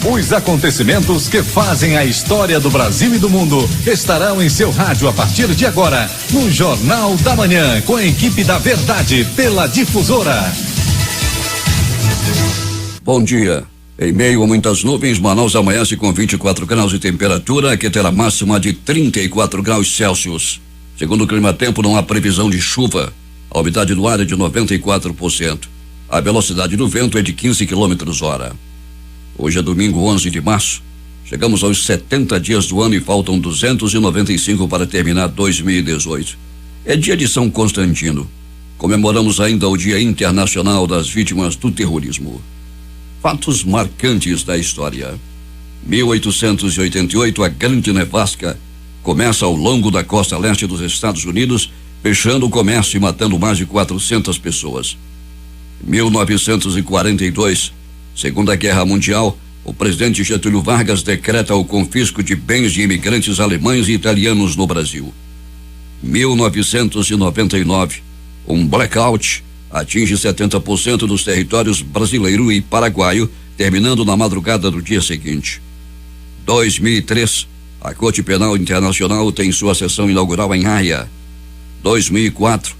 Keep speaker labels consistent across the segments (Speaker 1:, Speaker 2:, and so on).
Speaker 1: Os acontecimentos que fazem a história do Brasil e do mundo estarão em seu rádio a partir de agora, no Jornal da Manhã, com a equipe da Verdade pela Difusora.
Speaker 2: Bom dia. Em meio a muitas nuvens, Manaus amanhece com 24 graus de temperatura, que terá máxima de 34 graus Celsius. Segundo o Climatempo, não há previsão de chuva. A umidade do ar é de 94%. A velocidade do vento é de 15 km/h. Hoje é domingo, 11 de março. Chegamos aos 70 dias do ano e faltam 295 para terminar 2018. É dia de São Constantino. Comemoramos ainda o Dia Internacional das Vítimas do Terrorismo. Fatos marcantes da história. 1888, a Grande Nevasca começa ao longo da costa leste dos Estados Unidos, fechando o comércio e matando mais de 400 pessoas. 1942, Segunda Guerra Mundial, o presidente Getúlio Vargas decreta o confisco de bens de imigrantes alemães e italianos no Brasil. 1999, um blackout atinge 70% dos territórios brasileiro e paraguaio, terminando na madrugada do dia seguinte. 2003, a Corte Penal Internacional tem sua sessão inaugural em Haia. 2004,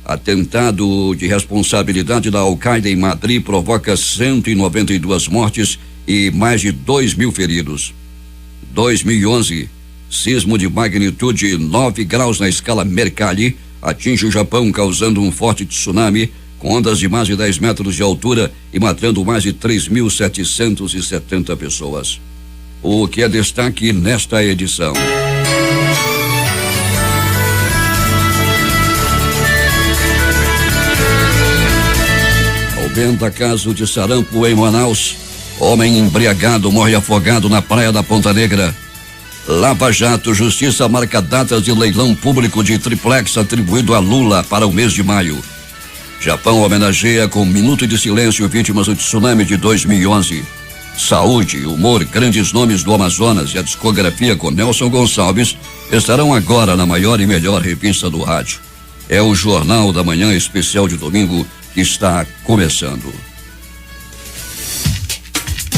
Speaker 2: atentado de responsabilidade da Al-Qaeda em Madrid provoca 192 mortes e mais de 2.000 feridos. 2011, sismo de magnitude 9 graus na escala Mercalli atinge o Japão, causando um forte tsunami com ondas de mais de 10 metros de altura e matando mais de 3.770 pessoas. O que é destaque nesta edição? Aumenta caso de sarampo em Manaus. Homem embriagado morre afogado na praia da Ponta Negra. Lava Jato, Justiça marca datas de leilão público de triplex atribuído a Lula para o mês de maio. Japão homenageia com minuto de silêncio vítimas do tsunami de 2011. Saúde, humor, grandes nomes do Amazonas e a discografia com Nelson Gonçalves estarão agora na maior e melhor revista do rádio. É o Jornal da Manhã especial de domingo que está começando.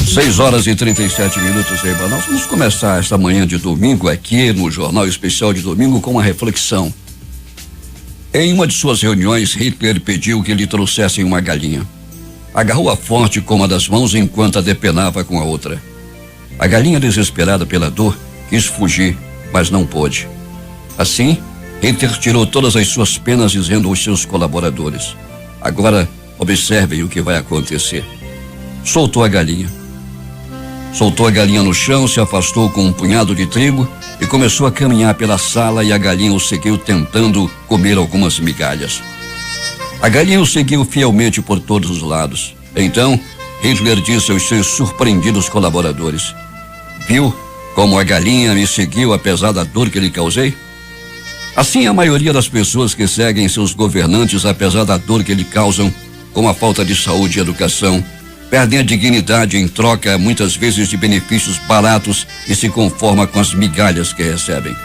Speaker 2: 6h37 em Manaus. Vamos começar esta manhã de domingo aqui no Jornal Especial de Domingo com uma reflexão. Em uma de suas reuniões, Hitler pediu que lhe trouxessem uma galinha. Agarrou-a forte com uma das mãos enquanto a depenava com a outra. A galinha, desesperada pela dor, quis fugir, mas não pôde. Assim, Hitler tirou todas as suas penas, dizendo aos seus colaboradores: agora observem o que vai acontecer. Soltou a galinha. Soltou a galinha no chão, se afastou com um punhado de trigo e começou a caminhar pela sala, e a galinha o seguiu tentando comer algumas migalhas. A galinha o seguiu fielmente por todos os lados. Então, Hitler disse aos seus surpreendidos colaboradores: viu como a galinha me seguiu apesar da dor que lhe causei? Assim, a maioria das pessoas que seguem seus governantes apesar da dor que lhe causam, com a falta de saúde e educação, perdem a dignidade em troca, muitas vezes, de benefícios baratos e se conforma com as migalhas que recebem.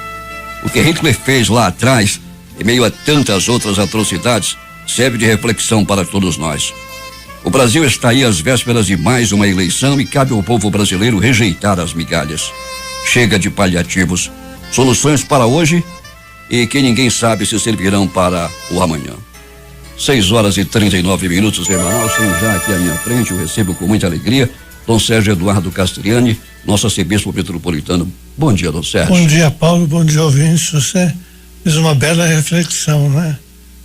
Speaker 2: O que Hitler fez lá atrás, em meio a tantas outras atrocidades, serve de reflexão para todos nós. O Brasil está aí às vésperas de mais uma eleição e cabe ao povo brasileiro rejeitar as migalhas. Chega de paliativos, soluções para hoje e que ninguém sabe se servirão para o amanhã. 6h39 em Manaus. Tenho já aqui à minha frente, eu recebo com muita alegria Dom Sérgio Eduardo Castriani, nosso arcebispo metropolitano. Bom dia, Dom Sérgio.
Speaker 3: Bom dia, Paulo, bom dia, ouvintes. Você fez uma bela reflexão, né?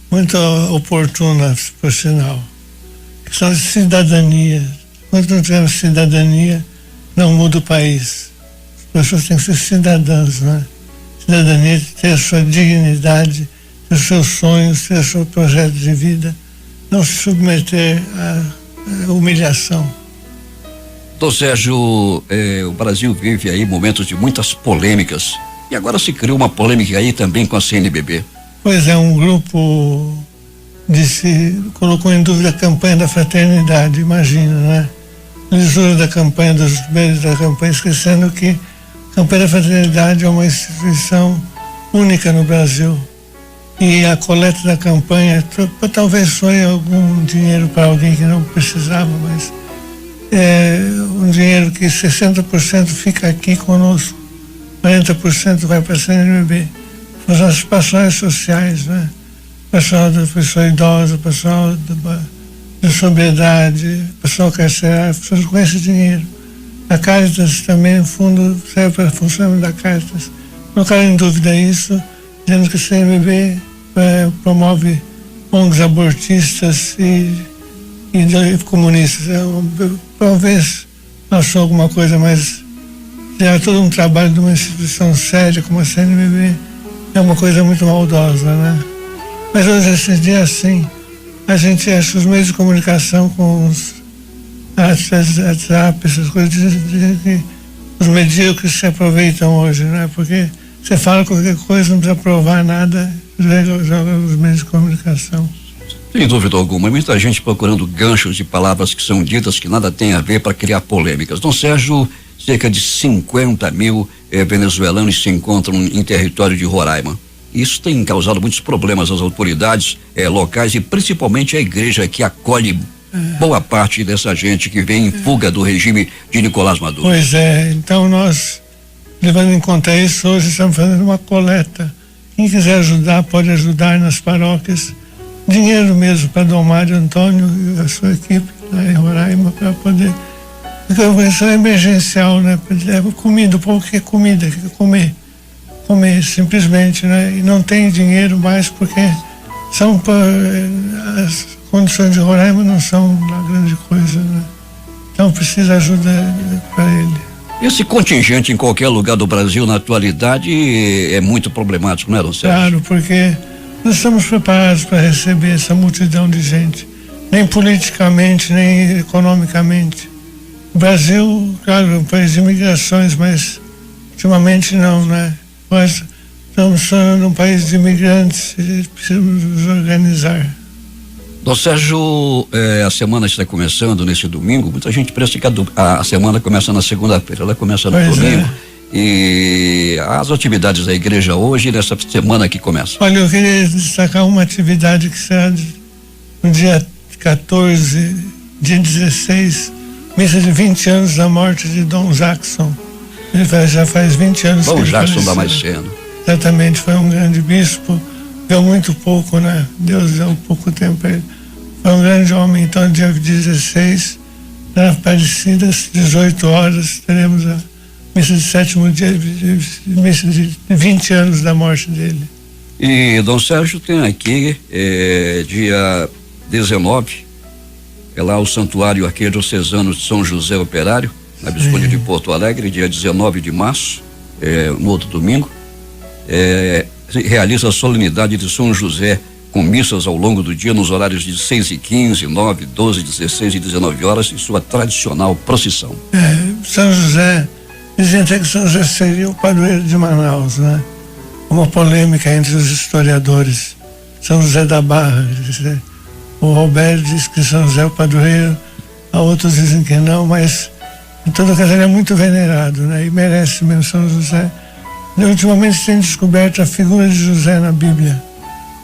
Speaker 3: Muito oportuna, por sinal. Questão de cidadania. Quando não tivermos cidadania, não muda o país. As pessoas têm que ser cidadãs, né? Cidadania, ter a sua dignidade, ter os seus sonhos, ter o seu projeto de vida, não se submeter à humilhação.
Speaker 2: Dom Sérgio, o Brasil vive aí momentos de muitas polêmicas, e agora se criou uma polêmica aí também com a CNBB.
Speaker 3: Pois é, um grupo colocou em dúvida a campanha da fraternidade, imagina, né? Lisura da campanha, dos meios da campanha, esquecendo que a campanha da fraternidade é uma instituição única no Brasil. E a coleta da campanha talvez foi algum dinheiro para alguém que não precisava, mas um dinheiro que 60% fica aqui conosco, 40% vai para a CNBB, as participações sociais, né? Pessoal da pessoa idosa, pessoal da sobriedade, pessoal carcerário, pessoas com esse dinheiro. A Caritas também, no fundo, serve para o funcionamento da Caritas. Colocaram em dúvida isso, dizendo que a CNBB promove ONGs abortistas e comunistas. Talvez achou alguma coisa, mas já todo um trabalho de uma instituição séria como a CNBB é uma coisa muito maldosa, né? Mas hoje, esses dias, assim, a gente acha os meios de comunicação com os WhatsApp, essas coisas, dizem que os medíocres se aproveitam hoje, né? Porque você fala qualquer coisa, não precisa provar nada, joga os meios de comunicação.
Speaker 2: Sem dúvida alguma, muita gente procurando ganchos de palavras que são ditas que nada tem a ver para criar polêmicas. Dom Sérgio, cerca de 50 mil venezuelanos se encontram em território de Roraima. Isso tem causado muitos problemas às autoridades locais e principalmente à igreja que acolhe boa parte dessa gente que vem em fuga do regime de Nicolás Maduro.
Speaker 3: Pois é, então nós, levando em conta isso, hoje estamos fazendo uma coleta. Quem quiser ajudar, pode ajudar nas paróquias. Dinheiro mesmo para Dom Mário Antônio e a sua equipe lá em Roraima para poder. Porque a questão é emergencial, né? Comida, o povo quer comida, quer comer simplesmente, né? E não tem dinheiro mais porque as condições de Roraima não são uma grande coisa, né? Então precisa ajuda para ele.
Speaker 2: Esse contingente em qualquer lugar do Brasil na atualidade é muito problemático, não é, Dom Sérgio?
Speaker 3: Claro, porque nós estamos preparados para receber essa multidão de gente, nem politicamente, nem economicamente. O Brasil, claro, é um país de imigrações, mas ultimamente não, né? Nós estamos tornando um país de imigrantes e precisamos nos organizar.
Speaker 2: Dom Sérgio, a semana está começando nesse domingo, muita gente pensa que a semana começa na segunda-feira, ela começa no domingo. E as atividades da igreja hoje, nessa semana que começa?
Speaker 3: Olha, eu queria destacar uma atividade que será no dia 14, dia 16, missa de 20 anos da morte de Dom Jackson. Ele já faz 20 anos.
Speaker 2: Dom Jackson da Damasceno.
Speaker 3: Exatamente, foi um grande bispo, deu muito pouco, né? Deus deu pouco tempo a ele. Foi um grande homem, então dia 16, na Aparecida, às 18 horas, teremos a missa de sétimo dia, missa de 20 anos da morte dele.
Speaker 2: E Dom Sérgio tem aqui, dia 19, é lá o Santuário Arquidiocesano de São José Operário, na Visconde de Porto Alegre, dia 19 de março, no outro domingo, realiza a solenidade de São José com missas ao longo do dia nos horários de 6h15, 9, 12, 16 e 19 horas e sua tradicional procissão.
Speaker 3: São José, dizem até que São José seria o padroeiro de Manaus, né? Uma polêmica entre os historiadores. São José da Barra, o Roberto diz que São José é o padroeiro, a outros dizem que não, mas em todo caso ele é muito venerado, né? E merece mesmo São José. E, ultimamente tem descoberto a figura de José na Bíblia,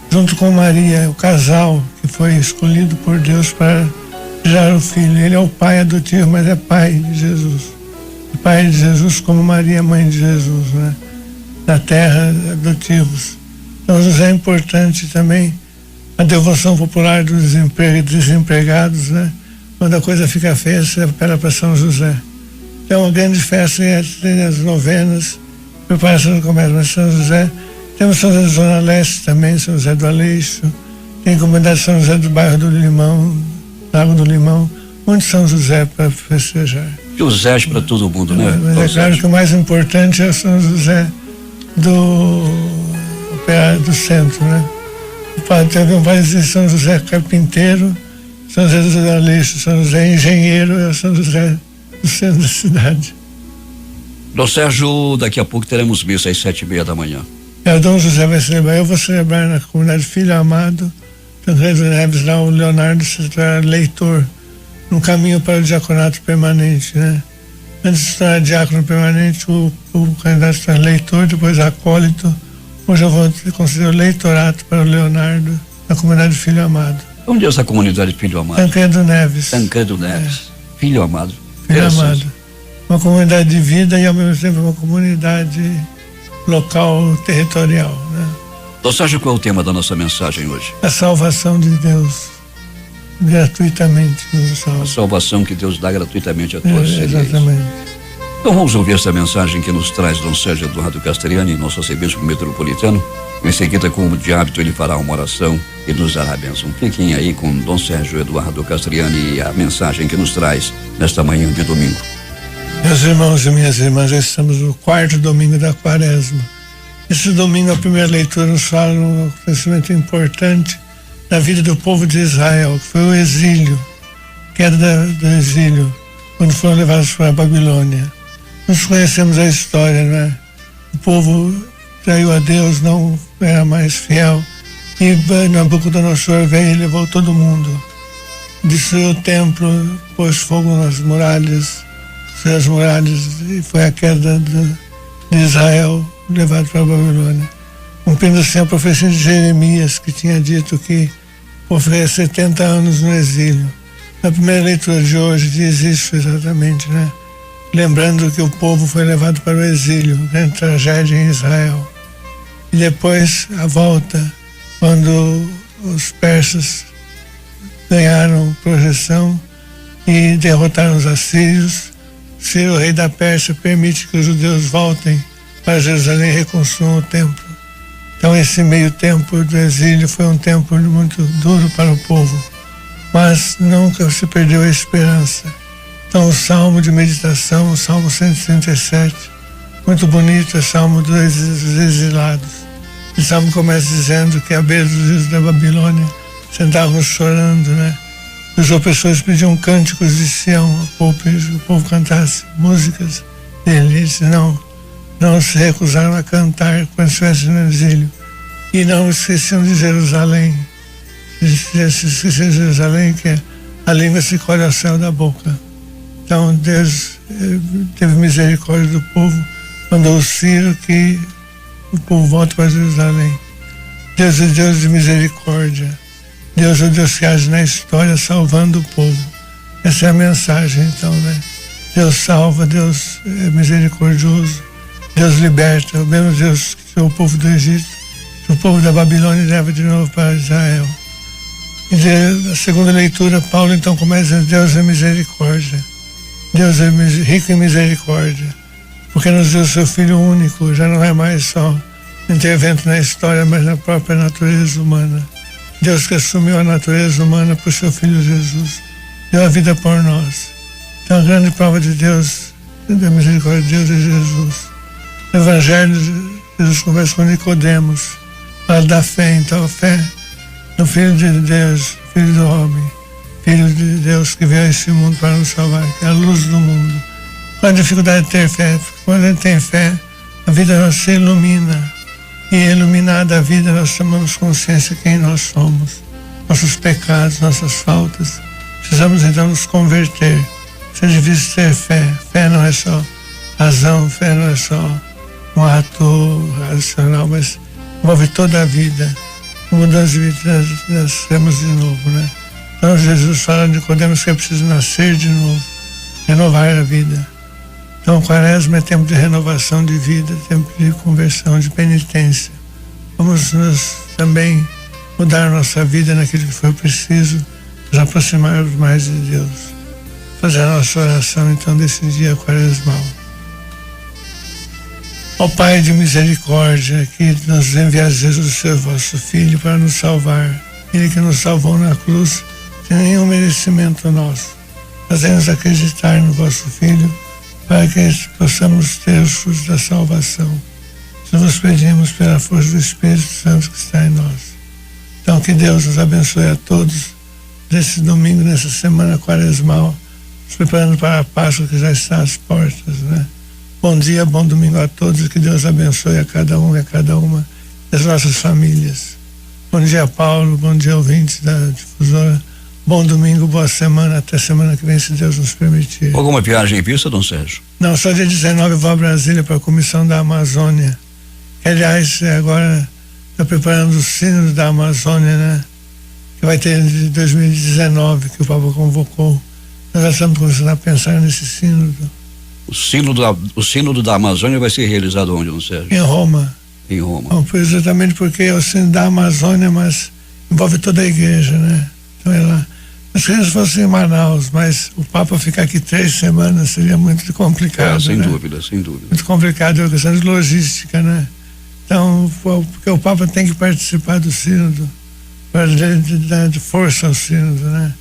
Speaker 3: junto com Maria, o casal que foi escolhido por Deus para gerar o filho. Ele é o pai adotivo, mas é pai de Jesus. O pai de Jesus como Maria, mãe de Jesus, né? Na terra, adotivos. Então José é importante também. A devoção popular dos desempregados, né? Quando a coisa fica feia, você apela para São José. Então é uma grande festa, tem as novenas, preparação do comércio, mas São José. Temos São José da Zona Leste também, São José do Aleixo, tem a comunidade São José do bairro do Limão, Lago do Limão, onde São José para festejar.
Speaker 2: José para todo mundo, né?
Speaker 3: Mas é claro que o mais importante é o São José do Operário do Centro, né? Teve um país de São José Carpinteiro, São José do Aleixo, São José Engenheiro, é São José do centro da cidade.
Speaker 2: Dom Sérgio, daqui a pouco teremos missa às 7h30 da manhã.
Speaker 3: O Dom José vai celebrar, eu vou celebrar na comunidade Filho Amado, Tancredo Neves, lá o Leonardo será leitor, no caminho para o diaconato permanente, né? Antes de se tornar diácono permanente, o candidato se torna leitor, depois acólito. Hoje eu vou conceder o leitorato para o Leonardo, na comunidade Filho Amado.
Speaker 2: Onde é essa comunidade Filho Amado?
Speaker 3: Tancredo Neves.
Speaker 2: Tancredo Neves. Filho Amado.
Speaker 3: Filho Amado. uma comunidade de vida e ao mesmo tempo uma comunidade local, territorial, né?
Speaker 2: Dom Sérgio, qual é o tema da nossa mensagem hoje?
Speaker 3: A salvação de Deus gratuitamente nos salva.
Speaker 2: A salvação que Deus dá gratuitamente a todos.
Speaker 3: Exatamente.
Speaker 2: Então vamos ouvir essa mensagem que nos traz Dom Sérgio Eduardo Castriani, nosso arcebispo metropolitano. Em seguida, como de hábito, ele fará uma oração e nos dará a bênção. Fiquem aí com Dom Sérgio Eduardo Castriani e a mensagem que nos traz nesta manhã de domingo.
Speaker 3: Meus irmãos e minhas irmãs, já estamos no 4º domingo da Quaresma. Esse domingo, a primeira leitura nos fala um acontecimento importante da vida do povo de Israel, que foi o exílio, queda do exílio, quando foram levados para a Babilônia. Nós conhecemos a história, né? O povo traiu a Deus, não era mais fiel, e Nabucodonosor veio e levou todo mundo. Destruiu o templo, pôs fogo nas muralhas, e foi a queda de Israel, levado para a Babilônia. Cumprindo assim a profecia de Jeremias, que tinha dito que o povo ficaria 70 anos no exílio. Na primeira leitura de hoje diz isso exatamente, né? Lembrando que o povo foi levado para o exílio, grande tragédia em Israel. E depois a volta, quando os persas ganharam projeção e derrotaram os assírios. Ciro, o rei da Pérsia, permite que os judeus voltem para Jerusalém e reconstruam o templo. Então esse meio tempo do exílio foi um tempo muito duro para o povo, mas nunca se perdeu a esperança. Então o salmo de meditação, o salmo 137, muito bonito, é o salmo dos exilados. O salmo começa dizendo que à beira dos rios da Babilônia sentavam chorando, né? Os opressores pediam cânticos de Sião, o povo cantasse músicas dele. Ele disse, não se recusaram a cantar quando estivessem no exílio. E não esqueciam de Jerusalém. Se esqueciam de Jerusalém, que a língua se colhe ao céu da boca. Então Deus teve misericórdia do povo, mandou o Ciro que o povo volte para Jerusalém. Deus é Deus de misericórdia. Deus é o Deus que age na história salvando o povo. Essa é a mensagem então, né? Deus salva, Deus é misericordioso, Deus liberta, o mesmo Deus que tirou o povo do Egito, o povo da Babilônia leva de novo para Israel. E a segunda leitura, Paulo então começa a dizer, Deus é misericórdia. Deus é rico em misericórdia, porque nos deu seu Filho único, já não é mais só intervento na história, mas na própria natureza humana. Deus que assumiu a natureza humana por seu Filho Jesus, deu a vida por nós. Então a grande prova de Deus, da misericórdia de Deus é Jesus. No Evangelho, Jesus conversa com Nicodemos, fala da fé, então a fé no Filho de Deus, Filho do homem, Filho de Deus que veio a esse mundo para nos salvar, que é a luz do mundo. Qual a dificuldade de ter fé? Porque quando a gente tem fé, a vida nossa se ilumina. E iluminada a vida, nós tomamos consciência de quem nós somos, nossos pecados, nossas faltas. Precisamos então nos converter. É difícil ter fé. Fé não é só razão, fé não é só um ato racional, mas envolve toda a vida. Mudança de vida, nós temos de novo, né? Então Jesus fala de Nicodemos que é preciso nascer de novo, renovar a vida. Então, o Quaresma é tempo de renovação de vida, tempo de conversão, de penitência. Vamos nos também mudar a nossa vida naquilo que for preciso, nos aproximarmos mais de Deus. Fazer a nossa oração, então, desse dia quaresmal. Ó Pai de misericórdia, que nos envias Jesus, seu vosso Filho, para nos salvar. Ele que nos salvou na cruz, sem nenhum merecimento nosso. Fazemos acreditar no vosso Filho, para que possamos ter os frutos da salvação. Nós vos pedimos pela força do Espírito Santo que está em nós. Então que Deus nos abençoe a todos nesse domingo, nessa semana quaresmal, nos preparando para a Páscoa que já está às portas, né? Bom dia, bom domingo a todos, que Deus abençoe a cada um e a cada uma das nossas famílias. Bom dia, Paulo, bom dia, ouvintes da difusora. Bom domingo, boa semana, até semana que vem, se Deus nos permitir.
Speaker 2: Alguma viagem em vista, Dom Sérgio?
Speaker 3: Não, só dia 19 eu vou a Brasília para a Comissão da Amazônia. Que, aliás, agora está preparando o Sínodo da Amazônia, né? Que vai ter de 2019, que o Papa convocou. Nós já estamos começando a pensar nesse sínodo.
Speaker 2: O sínodo da Amazônia vai ser realizado onde, não, Sérgio?
Speaker 3: Em Roma.
Speaker 2: Em Roma.
Speaker 3: Bom, foi exatamente porque é o sínodo da Amazônia, mas envolve toda a igreja, né? Então é lá. Nós queríamos que fosse em Manaus, mas o Papa ficar aqui 3 semanas seria muito complicado.
Speaker 2: Sem
Speaker 3: né?
Speaker 2: dúvida, sem dúvida.
Speaker 3: Muito complicado, é uma questão de logística, né? Então, porque o Papa tem que participar do sínodo, para dar força ao sínodo, né?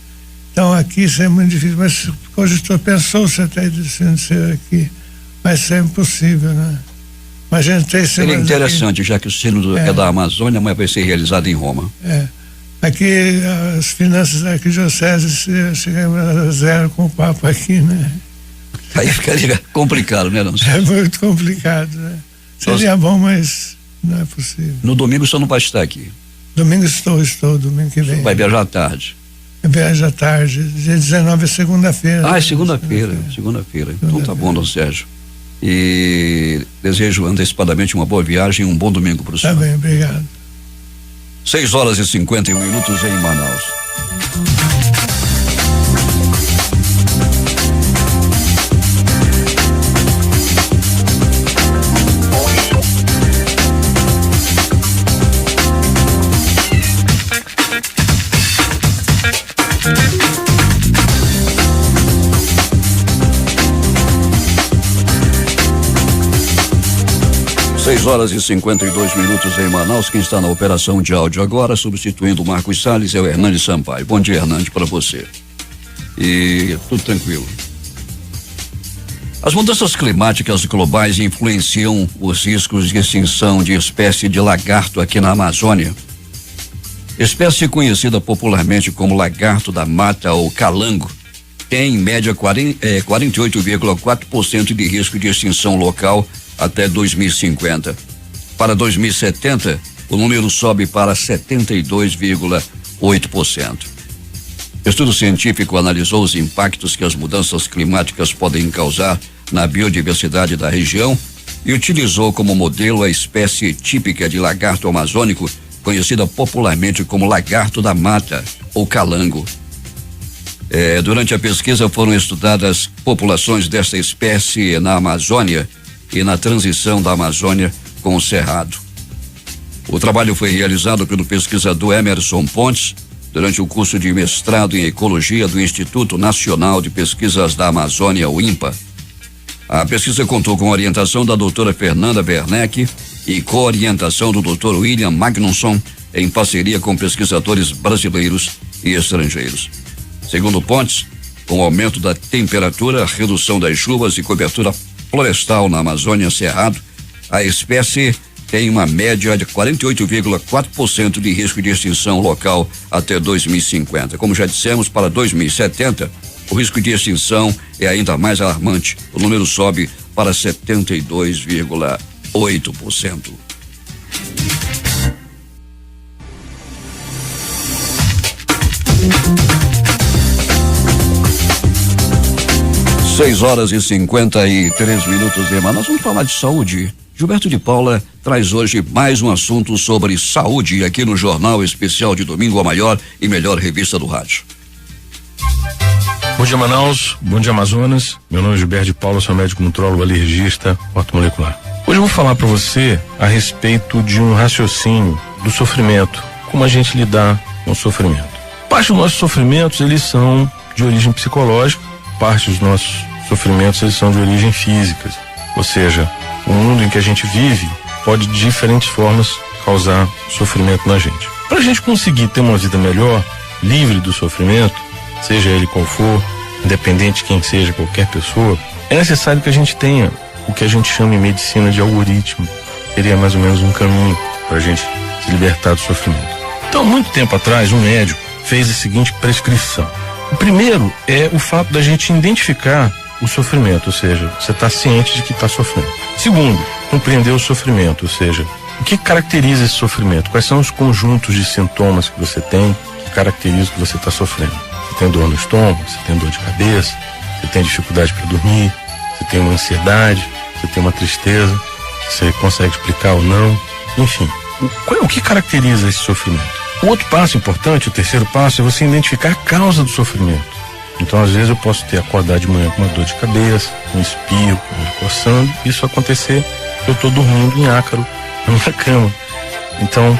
Speaker 3: Então aqui isso é muito difícil, mas o gestor pensou-se até de sínodo ser aqui, mas isso é impossível, né? Imagina 3 semanas.
Speaker 2: Seria interessante, aqui, já que o sínodo é da Amazônia, mas vai ser realizado em Roma.
Speaker 3: Aqui as finanças da arquidiocese chegam a 0 com o Papa aqui, né?
Speaker 2: Aí ficaria complicado, né, não?
Speaker 3: É muito complicado, né? Seria bom, mas não é possível.
Speaker 2: No domingo você não vai estar aqui?
Speaker 3: Domingo estou, domingo que vem.
Speaker 2: Vai viajar à tarde?
Speaker 3: Viaja à tarde, dia 19 é segunda-feira.
Speaker 2: É segunda-feira. Então tá bom, Dom Sérgio. E desejo antecipadamente uma boa viagem e um bom domingo para o senhor.
Speaker 3: Tá bem, obrigado.
Speaker 2: 6h51 em Manaus. Seis horas e 52 em Manaus. Quem está na operação de áudio agora, substituindo o Marcos Salles, é o Hernani Sampaio. Bom dia, Hernani, para você. E tudo tranquilo. As mudanças climáticas globais influenciam os riscos de extinção de espécie de lagarto aqui na Amazônia. Espécie conhecida popularmente como lagarto da mata ou calango, tem em média 48,4% de risco de extinção local até 2050. Para 2070, o número sobe para 72,8%. Estudo científico analisou os impactos que as mudanças climáticas podem causar na biodiversidade da região e utilizou como modelo a espécie típica de lagarto amazônico, conhecida popularmente como lagarto da mata ou calango. Durante a pesquisa foram estudadas populações desta espécie na Amazônia e na transição da Amazônia com o Cerrado. O trabalho foi realizado pelo pesquisador Emerson Pontes durante o curso de mestrado em Ecologia do Instituto Nacional de Pesquisas da Amazônia, o INPA. A pesquisa contou com a orientação da doutora Fernanda Werneck e co-orientação do Dr. William Magnusson, em parceria com pesquisadores brasileiros e estrangeiros. Segundo Pontes, com o aumento da temperatura, redução das chuvas e cobertura florestal na Amazônia Cerrado, a espécie tem uma média de 48,4% de risco de extinção local até 2050. Como já dissemos, para 2070, o risco de extinção é ainda mais alarmante. O número sobe para 72,8%. Seis horas e 53 em Manaus. Vamos falar de saúde. Gilberto de Paula traz hoje mais um assunto sobre saúde aqui no Jornal Especial de Domingo, a maior e melhor revista do rádio.
Speaker 4: Bom dia, Manaus. Bom dia, Amazonas. Meu nome é Gilberto de Paula, sou médico nutrólogo, alergista, ortomolecular. Hoje eu vou falar para você a respeito de um raciocínio do sofrimento, como a gente lidar com o sofrimento. Parte dos nossos sofrimentos, eles são de origem psicológica, parte dos nossos sofrimentos, eles são de origem física. Ou seja, o mundo em que a gente vive pode de diferentes formas causar sofrimento na gente. Para a gente conseguir ter uma vida melhor, livre do sofrimento, seja ele qual for, independente de quem seja, qualquer pessoa, é necessário que a gente tenha o que a gente chama em medicina de algoritmo. Seria mais ou menos um caminho para a gente se libertar do sofrimento. Então, muito tempo atrás, um médico fez a seguinte prescrição. O primeiro é o fato da gente identificar o sofrimento, ou seja, você está ciente de que está sofrendo. Segundo, compreender o sofrimento, ou seja, o que caracteriza esse sofrimento? Quais são os conjuntos de sintomas que você tem que caracterizam que você está sofrendo? Você tem dor no estômago, você tem dor de cabeça, você tem dificuldade para dormir, você tem uma ansiedade, você tem uma tristeza, você consegue explicar ou não, enfim. O que caracteriza esse sofrimento? O outro passo importante, o terceiro passo, é você identificar a causa do sofrimento. Então, às vezes, eu posso acordar de manhã com uma dor de cabeça, um espirro, coçando, isso acontecer, eu estou dormindo em ácaro na minha cama. Então,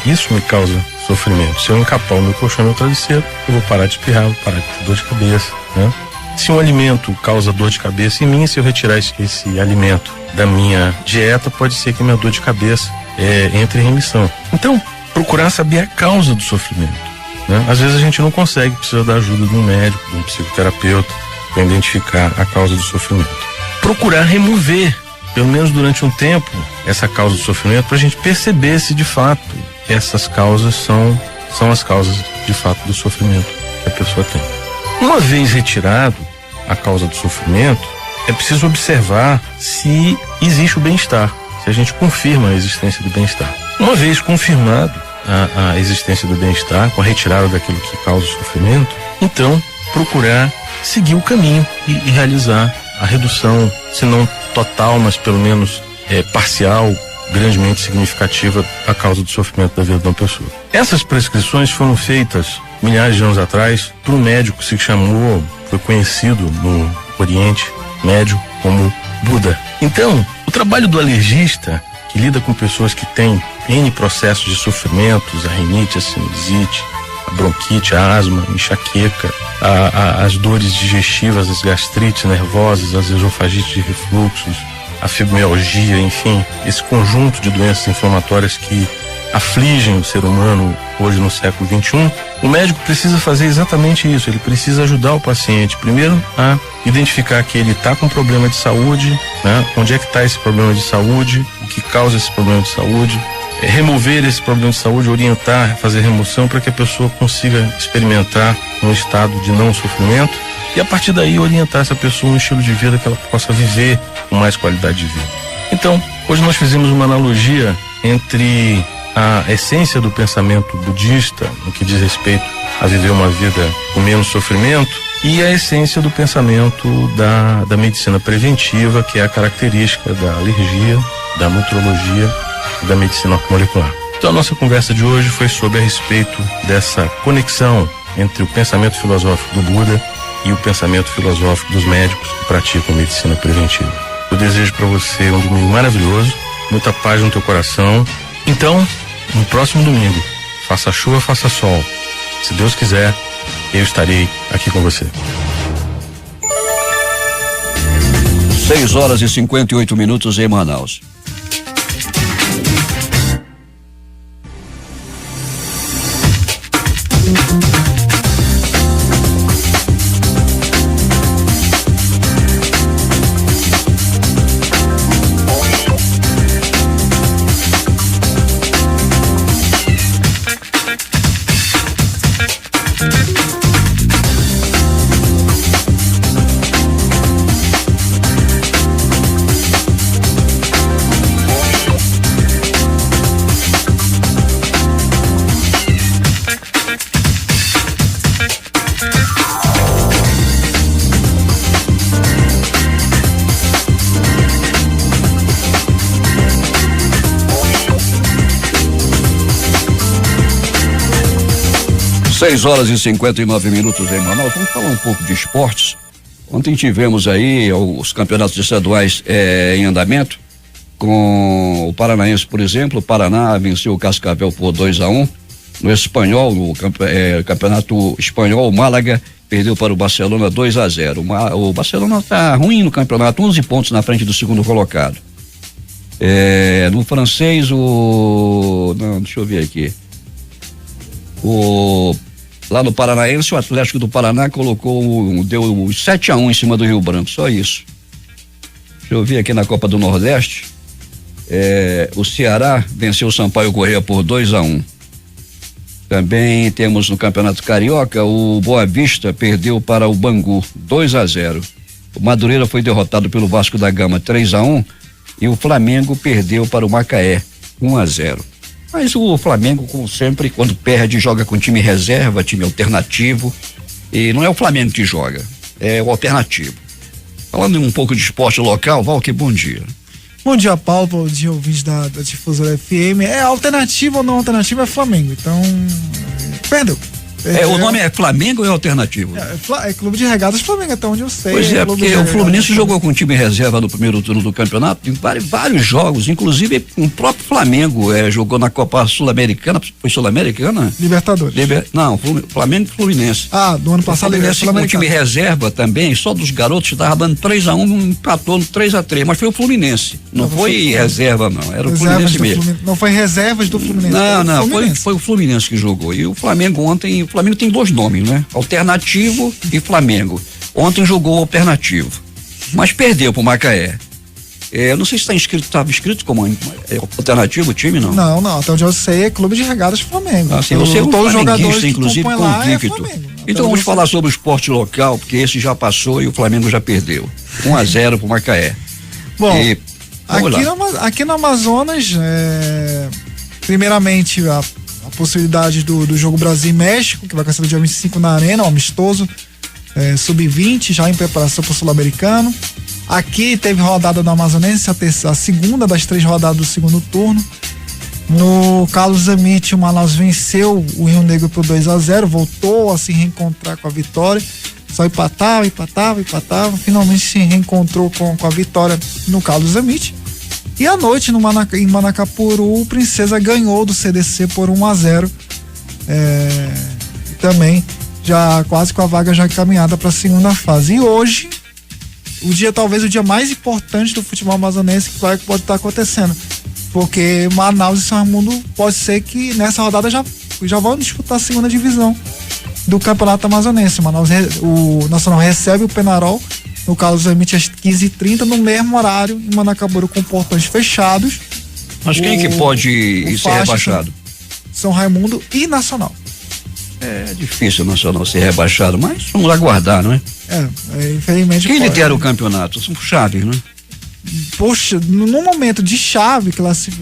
Speaker 4: isso me causa sofrimento. Se eu encapar o meu colchão no travesseiro, eu vou parar de espirrar, vou parar de ter dor de cabeça, né? Se um alimento causa dor de cabeça em mim, se eu retirar esse alimento da minha dieta, pode ser que a minha dor de cabeça entre em remissão. Então, procurar saber a causa do sofrimento, né? Às vezes a gente não consegue, precisa da ajuda de um médico, de um psicoterapeuta, para identificar a causa do sofrimento. Procurar remover, pelo menos durante um tempo, essa causa do sofrimento, para a gente perceber se de fato essas causas são as causas de fato do sofrimento que a pessoa tem. Uma vez retirado a causa do sofrimento, é preciso observar se existe o bem-estar, se a gente confirma a existência do bem-estar. Uma vez confirmado a existência do bem-estar, com a retirada daquilo que causa o sofrimento, então procurar seguir o caminho e realizar a redução, se não total, mas pelo menos parcial, grandemente significativa, da causa do sofrimento da vida de uma pessoa. Essas prescrições foram feitas milhares de anos atrás por um médico que se chamou, foi conhecido no Oriente Médio como Buda. Então, o trabalho do alergista, que lida com pessoas que têm N processos de sofrimentos, a rinite, a sinusite, a bronquite, a asma, a enxaqueca, as dores digestivas, as gastrites nervosas, as esofagites de refluxos, a fibromialgia, enfim, esse conjunto de doenças inflamatórias que afligem o ser humano hoje no século XXI, o médico precisa fazer exatamente isso. Ele precisa ajudar o paciente, primeiro, a identificar que ele está com problema de saúde, né? Onde é que está esse problema de saúde, o que causa esse problema de saúde, remover esse problema de saúde, orientar, fazer remoção para que a pessoa consiga experimentar um estado de não sofrimento e a partir daí orientar essa pessoa um estilo de vida que ela possa viver com mais qualidade de vida. Então, hoje nós fizemos uma analogia entre a essência do pensamento budista, no que diz respeito a viver uma vida com menos sofrimento, e a essência do pensamento da medicina preventiva, que é a característica da alergia, da nutrologia e da medicina molecular. Então a nossa conversa de hoje foi sobre a respeito dessa conexão entre o pensamento filosófico do Buda e o pensamento filosófico dos médicos que praticam medicina preventiva. Eu desejo para você um domingo maravilhoso, muita paz no teu coração. Então, no próximo domingo, faça chuva, faça sol, se Deus quiser, eu estarei aqui com você.
Speaker 2: 6h58 em Manaus. Seis horas e 59 minutos em Manaus. Vamos falar um pouco de esportes. Ontem tivemos aí os campeonatos estaduais em andamento, com o Paranaense, por exemplo. O Paraná venceu o Cascavel por 2-1. No espanhol, no campeonato espanhol, o Málaga perdeu para o Barcelona 2-0. O Barcelona está ruim no campeonato, 11 pontos na frente do segundo colocado. No francês, deixa eu ver aqui. Lá no Paranaense, o Atlético do Paraná deu 7-1 em cima do Rio Branco, só isso. Deixa eu ver aqui na Copa do Nordeste. O Ceará venceu o Sampaio Corrêa por 2-1. Também temos no Campeonato Carioca, o Boa Vista perdeu para o Bangu 2-0. O Madureira foi derrotado pelo Vasco da Gama 3-1 e o Flamengo perdeu para o Macaé 1-0. Mas o Flamengo, como sempre, quando perde, joga com time reserva, time alternativo. E não é o Flamengo que joga, é o alternativo. Falando um pouco de esporte local, Valque, bom dia.
Speaker 5: Bom dia, Paulo, bom dia, ouvinte da Difusora FM. Alternativa ou não alternativa é Flamengo, então perdeu.
Speaker 2: O nome é Flamengo ou é alternativo?
Speaker 5: É Clube de Regatas Flamengo, até onde eu sei.
Speaker 2: Pois é, porque o Fluminense jogou com o time reserva no primeiro turno do campeonato, em vários jogos, inclusive o próprio Flamengo jogou na Copa Sul-Americana, foi Sul-Americana?
Speaker 5: Libertadores.
Speaker 2: Não, Flamengo e Fluminense.
Speaker 5: Do ano passado.
Speaker 2: O Fluminense com o time reserva também, só dos garotos, estava dando 3-1, empatou no 3-3, mas foi o Fluminense, não foi reserva não, era o Fluminense mesmo.
Speaker 5: Não foi reservas do Fluminense.
Speaker 2: Não, foi o Fluminense que jogou, e o Flamengo ontem, o Flamengo tem dois nomes, né? Alternativo e Flamengo. Ontem jogou alternativo, mas perdeu pro Macaé. Não sei se estava inscrito como alternativo o time, não?
Speaker 5: Não, até onde eu sei é Clube de Regatas Flamengo.
Speaker 2: Você é um flamenguista, inclusive, convicto. Então vamos falar sobre o esporte local, porque esse já passou e o Flamengo já perdeu. 1-0 pro Macaé.
Speaker 5: Bom, aqui no Amazonas, primeiramente a possibilidade do jogo Brasil e México, que vai acontecer no dia 25 na Arena, amistoso, sub-20, já em preparação para o Sul-Americano. Aqui teve rodada do Amazonense, a segunda das 3 rodadas do segundo turno. No Carlos Zamit, o Manaus venceu o Rio Negro por 2-0, voltou a se reencontrar com a vitória. Só empatava, finalmente se reencontrou com a vitória no Carlos Zamit. E à noite, em Manacapuru, o Princesa ganhou do CDC por 1-0. Também já quase com a vaga já encaminhada para a segunda fase. E hoje, talvez o dia mais importante do futebol amazonense que pode estar acontecendo. Porque Manaus e São Raimundo pode ser que nessa rodada já vão disputar a segunda divisão do Campeonato Amazonense. O Nacional recebe o Penarol no Carlos Zamit às 15h30, no mesmo horário, em Manacapuru, com portões fechados.
Speaker 2: Mas quem que pode ser rebaixado?
Speaker 5: São Raimundo e Nacional.
Speaker 2: É difícil o Nacional ser rebaixado, mas vamos aguardar, não é?
Speaker 5: Infelizmente.
Speaker 2: Quem lidera o campeonato? São chaves, né?
Speaker 5: Poxa, no momento de chave,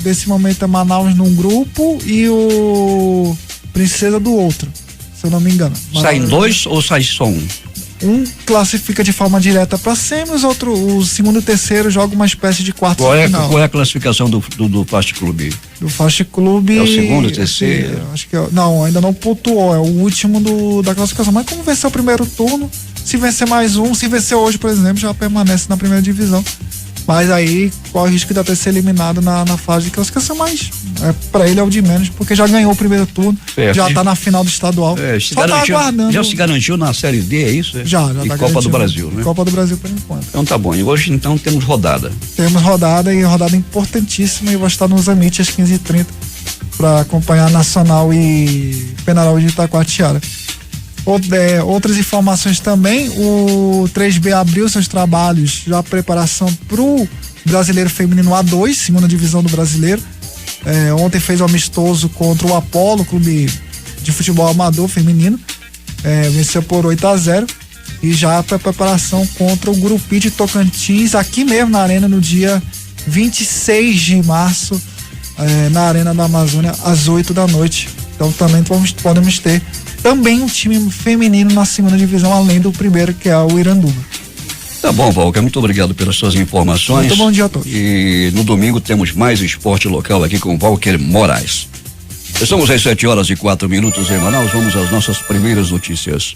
Speaker 5: desse momento é Manaus num grupo e o Princesa do outro, se eu não me engano.
Speaker 2: Saem 2 ou sai só um?
Speaker 5: Um classifica de forma direta para semi, o segundo e o terceiro jogam uma espécie de quarto final.
Speaker 2: Qual é a classificação do Fast Club?
Speaker 5: Do Fast Club.
Speaker 2: É o segundo, terceiro?
Speaker 5: Acho que não, ainda não pontuou, é o último da classificação. Mas como venceu o primeiro turno, se vencer mais um, se vencer hoje, por exemplo, já permanece na primeira divisão. Mas aí corre o risco de até ser eliminado na fase de classificação, mas para ele é o de menos, porque já ganhou o primeiro turno, já tá na final do estadual. Só tá aguardando.
Speaker 2: Já se garantiu na Série D, é isso?
Speaker 5: Já
Speaker 2: e
Speaker 5: tá
Speaker 2: Copa do Brasil, né?
Speaker 5: Copa do Brasil por enquanto.
Speaker 2: Então tá bom, e hoje então temos rodada.
Speaker 5: Temos rodada importantíssima, e vou estar no Zamit às 15h30 para acompanhar Nacional e Penarol de Itacoatiara. Outras informações também, o 3B abriu seus trabalhos, já a preparação pro Brasileiro Feminino A2, segunda divisão do Brasileiro. Ontem fez um amistoso contra o Apolo, clube de futebol amador feminino, venceu por 8-0, e já a preparação contra o Grupi de Tocantins, aqui mesmo na Arena, no dia 26 de março, na Arena da Amazônia, às 8 da noite. Então também podemos ter também um time feminino na segunda divisão, além do primeiro, que é o Iranduba.
Speaker 2: Tá bom, Valker, muito obrigado pelas suas informações.
Speaker 5: Muito bom dia a todos.
Speaker 2: E no domingo temos mais esporte local aqui com Valker Moraes. Estamos às 7h04 em Manaus, vamos às nossas primeiras notícias.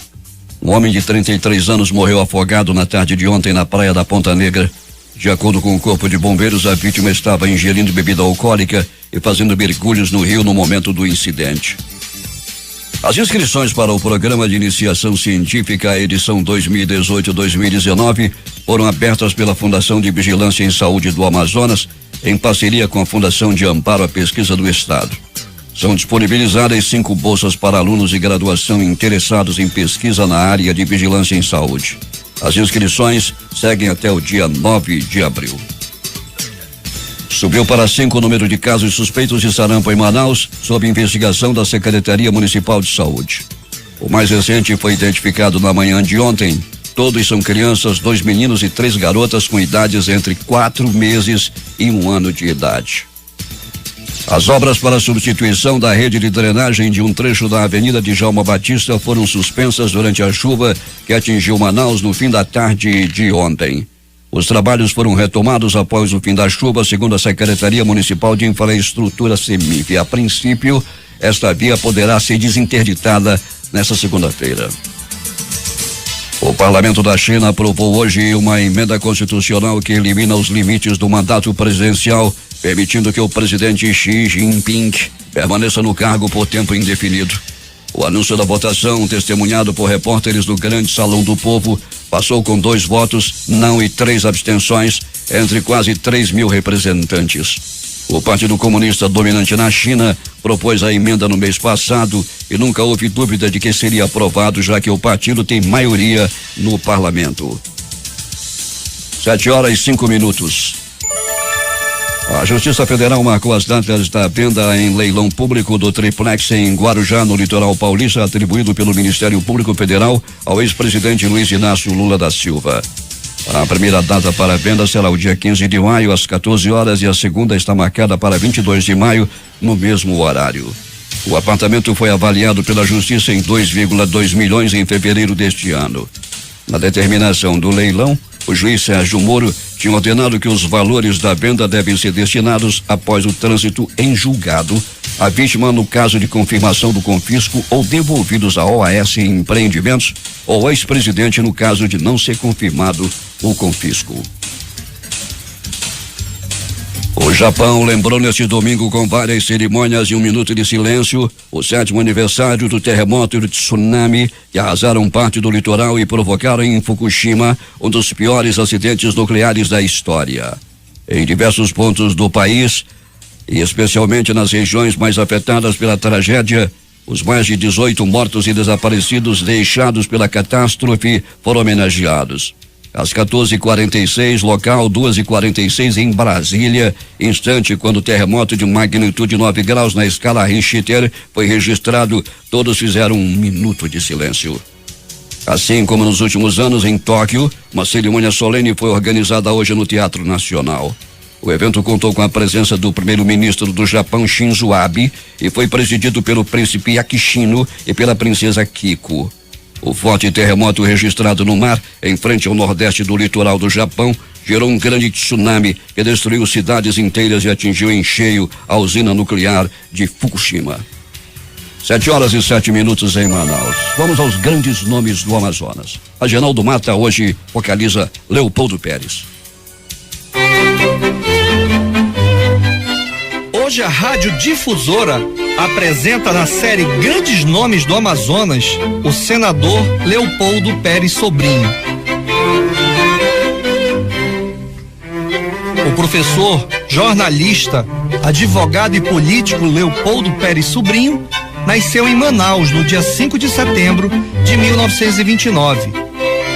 Speaker 2: Um homem de 33 anos morreu afogado na tarde de ontem na praia da Ponta Negra. De acordo com o Corpo de Bombeiros, a vítima estava ingerindo bebida alcoólica e fazendo mergulhos no rio no momento do incidente. As inscrições para o Programa de Iniciação Científica, edição 2018-2019, foram abertas pela Fundação de Vigilância em Saúde do Amazonas, em parceria com a Fundação de Amparo à Pesquisa do Estado. São disponibilizadas 5 bolsas para alunos de graduação interessados em pesquisa na área de vigilância em saúde. As inscrições seguem até o dia 9 de abril. Subiu para 5 o número de casos suspeitos de sarampo em Manaus, sob investigação da Secretaria Municipal de Saúde. O mais recente foi identificado na manhã de ontem. Todos são crianças, 2 meninos e 3 garotas com idades entre 4 meses e 1 ano de idade. As obras para a substituição da rede de drenagem de um trecho da Avenida Djalma Batista foram suspensas durante a chuva que atingiu Manaus no fim da tarde de ontem. Os trabalhos foram retomados após o fim da chuva, segundo a Secretaria Municipal de Infraestrutura, CEMIF. A princípio, esta via poderá ser desinterditada nesta segunda-feira. O parlamento da China aprovou hoje uma emenda constitucional que elimina os limites do mandato presidencial, permitindo que o presidente Xi Jinping permaneça no cargo por tempo indefinido. O anúncio da votação, testemunhado por repórteres do Grande Salão do Povo, passou com 2 votos não e 3 abstenções entre quase 3 mil representantes. O Partido Comunista dominante na China propôs a emenda no mês passado e nunca houve dúvida de que seria aprovado, já que o partido tem maioria no parlamento. 7h05. A Justiça Federal marcou as datas da venda em leilão público do triplex em Guarujá, no litoral paulista, atribuído pelo Ministério Público Federal ao ex-presidente Luiz Inácio Lula da Silva. A primeira data para a venda será o dia 15 de maio, às 14 horas, e a segunda está marcada para 22 de maio, no mesmo horário. O apartamento foi avaliado pela Justiça em 2,2 milhões em fevereiro deste ano. Na determinação do leilão, o juiz Sérgio Moro tinha ordenado que os valores da venda devem ser destinados, após o trânsito em julgado, à vítima no caso de confirmação do confisco ou devolvidos à OAS em empreendimentos, ou ao ex-presidente no caso de não ser confirmado o confisco. O Japão lembrou neste domingo, com várias cerimônias e 1 minuto de silêncio, o 7º aniversário do terremoto e do tsunami que arrasaram parte do litoral e provocaram em Fukushima um dos piores acidentes nucleares da história. Em diversos pontos do país, e especialmente nas regiões mais afetadas pela tragédia, os mais de 18 mortos e desaparecidos deixados pela catástrofe foram homenageados. Às 14h46, local 2h46 em Brasília, instante quando o terremoto de magnitude 9 graus na escala Richter foi registrado, todos fizeram 1 minuto de silêncio. Assim como nos últimos anos em Tóquio, uma cerimônia solene foi organizada hoje no Teatro Nacional. O evento contou com a presença do primeiro-ministro do Japão, Shinzo Abe, e foi presidido pelo príncipe Akishino e pela princesa Kiko. O forte terremoto registrado no mar, em frente ao nordeste do litoral do Japão, gerou um grande tsunami que destruiu cidades inteiras e atingiu em cheio a usina nuclear de Fukushima. 7h07 em Manaus. Vamos aos grandes nomes do Amazonas. A Geraldo Mata hoje focaliza Leopoldo Pérez.
Speaker 6: Hoje a Rádio Difusora apresenta na série Grandes Nomes do Amazonas o senador Leopoldo Pérez Sobrinho. O professor, jornalista, advogado e político Leopoldo Pérez Sobrinho nasceu em Manaus no dia 5 de setembro de 1929.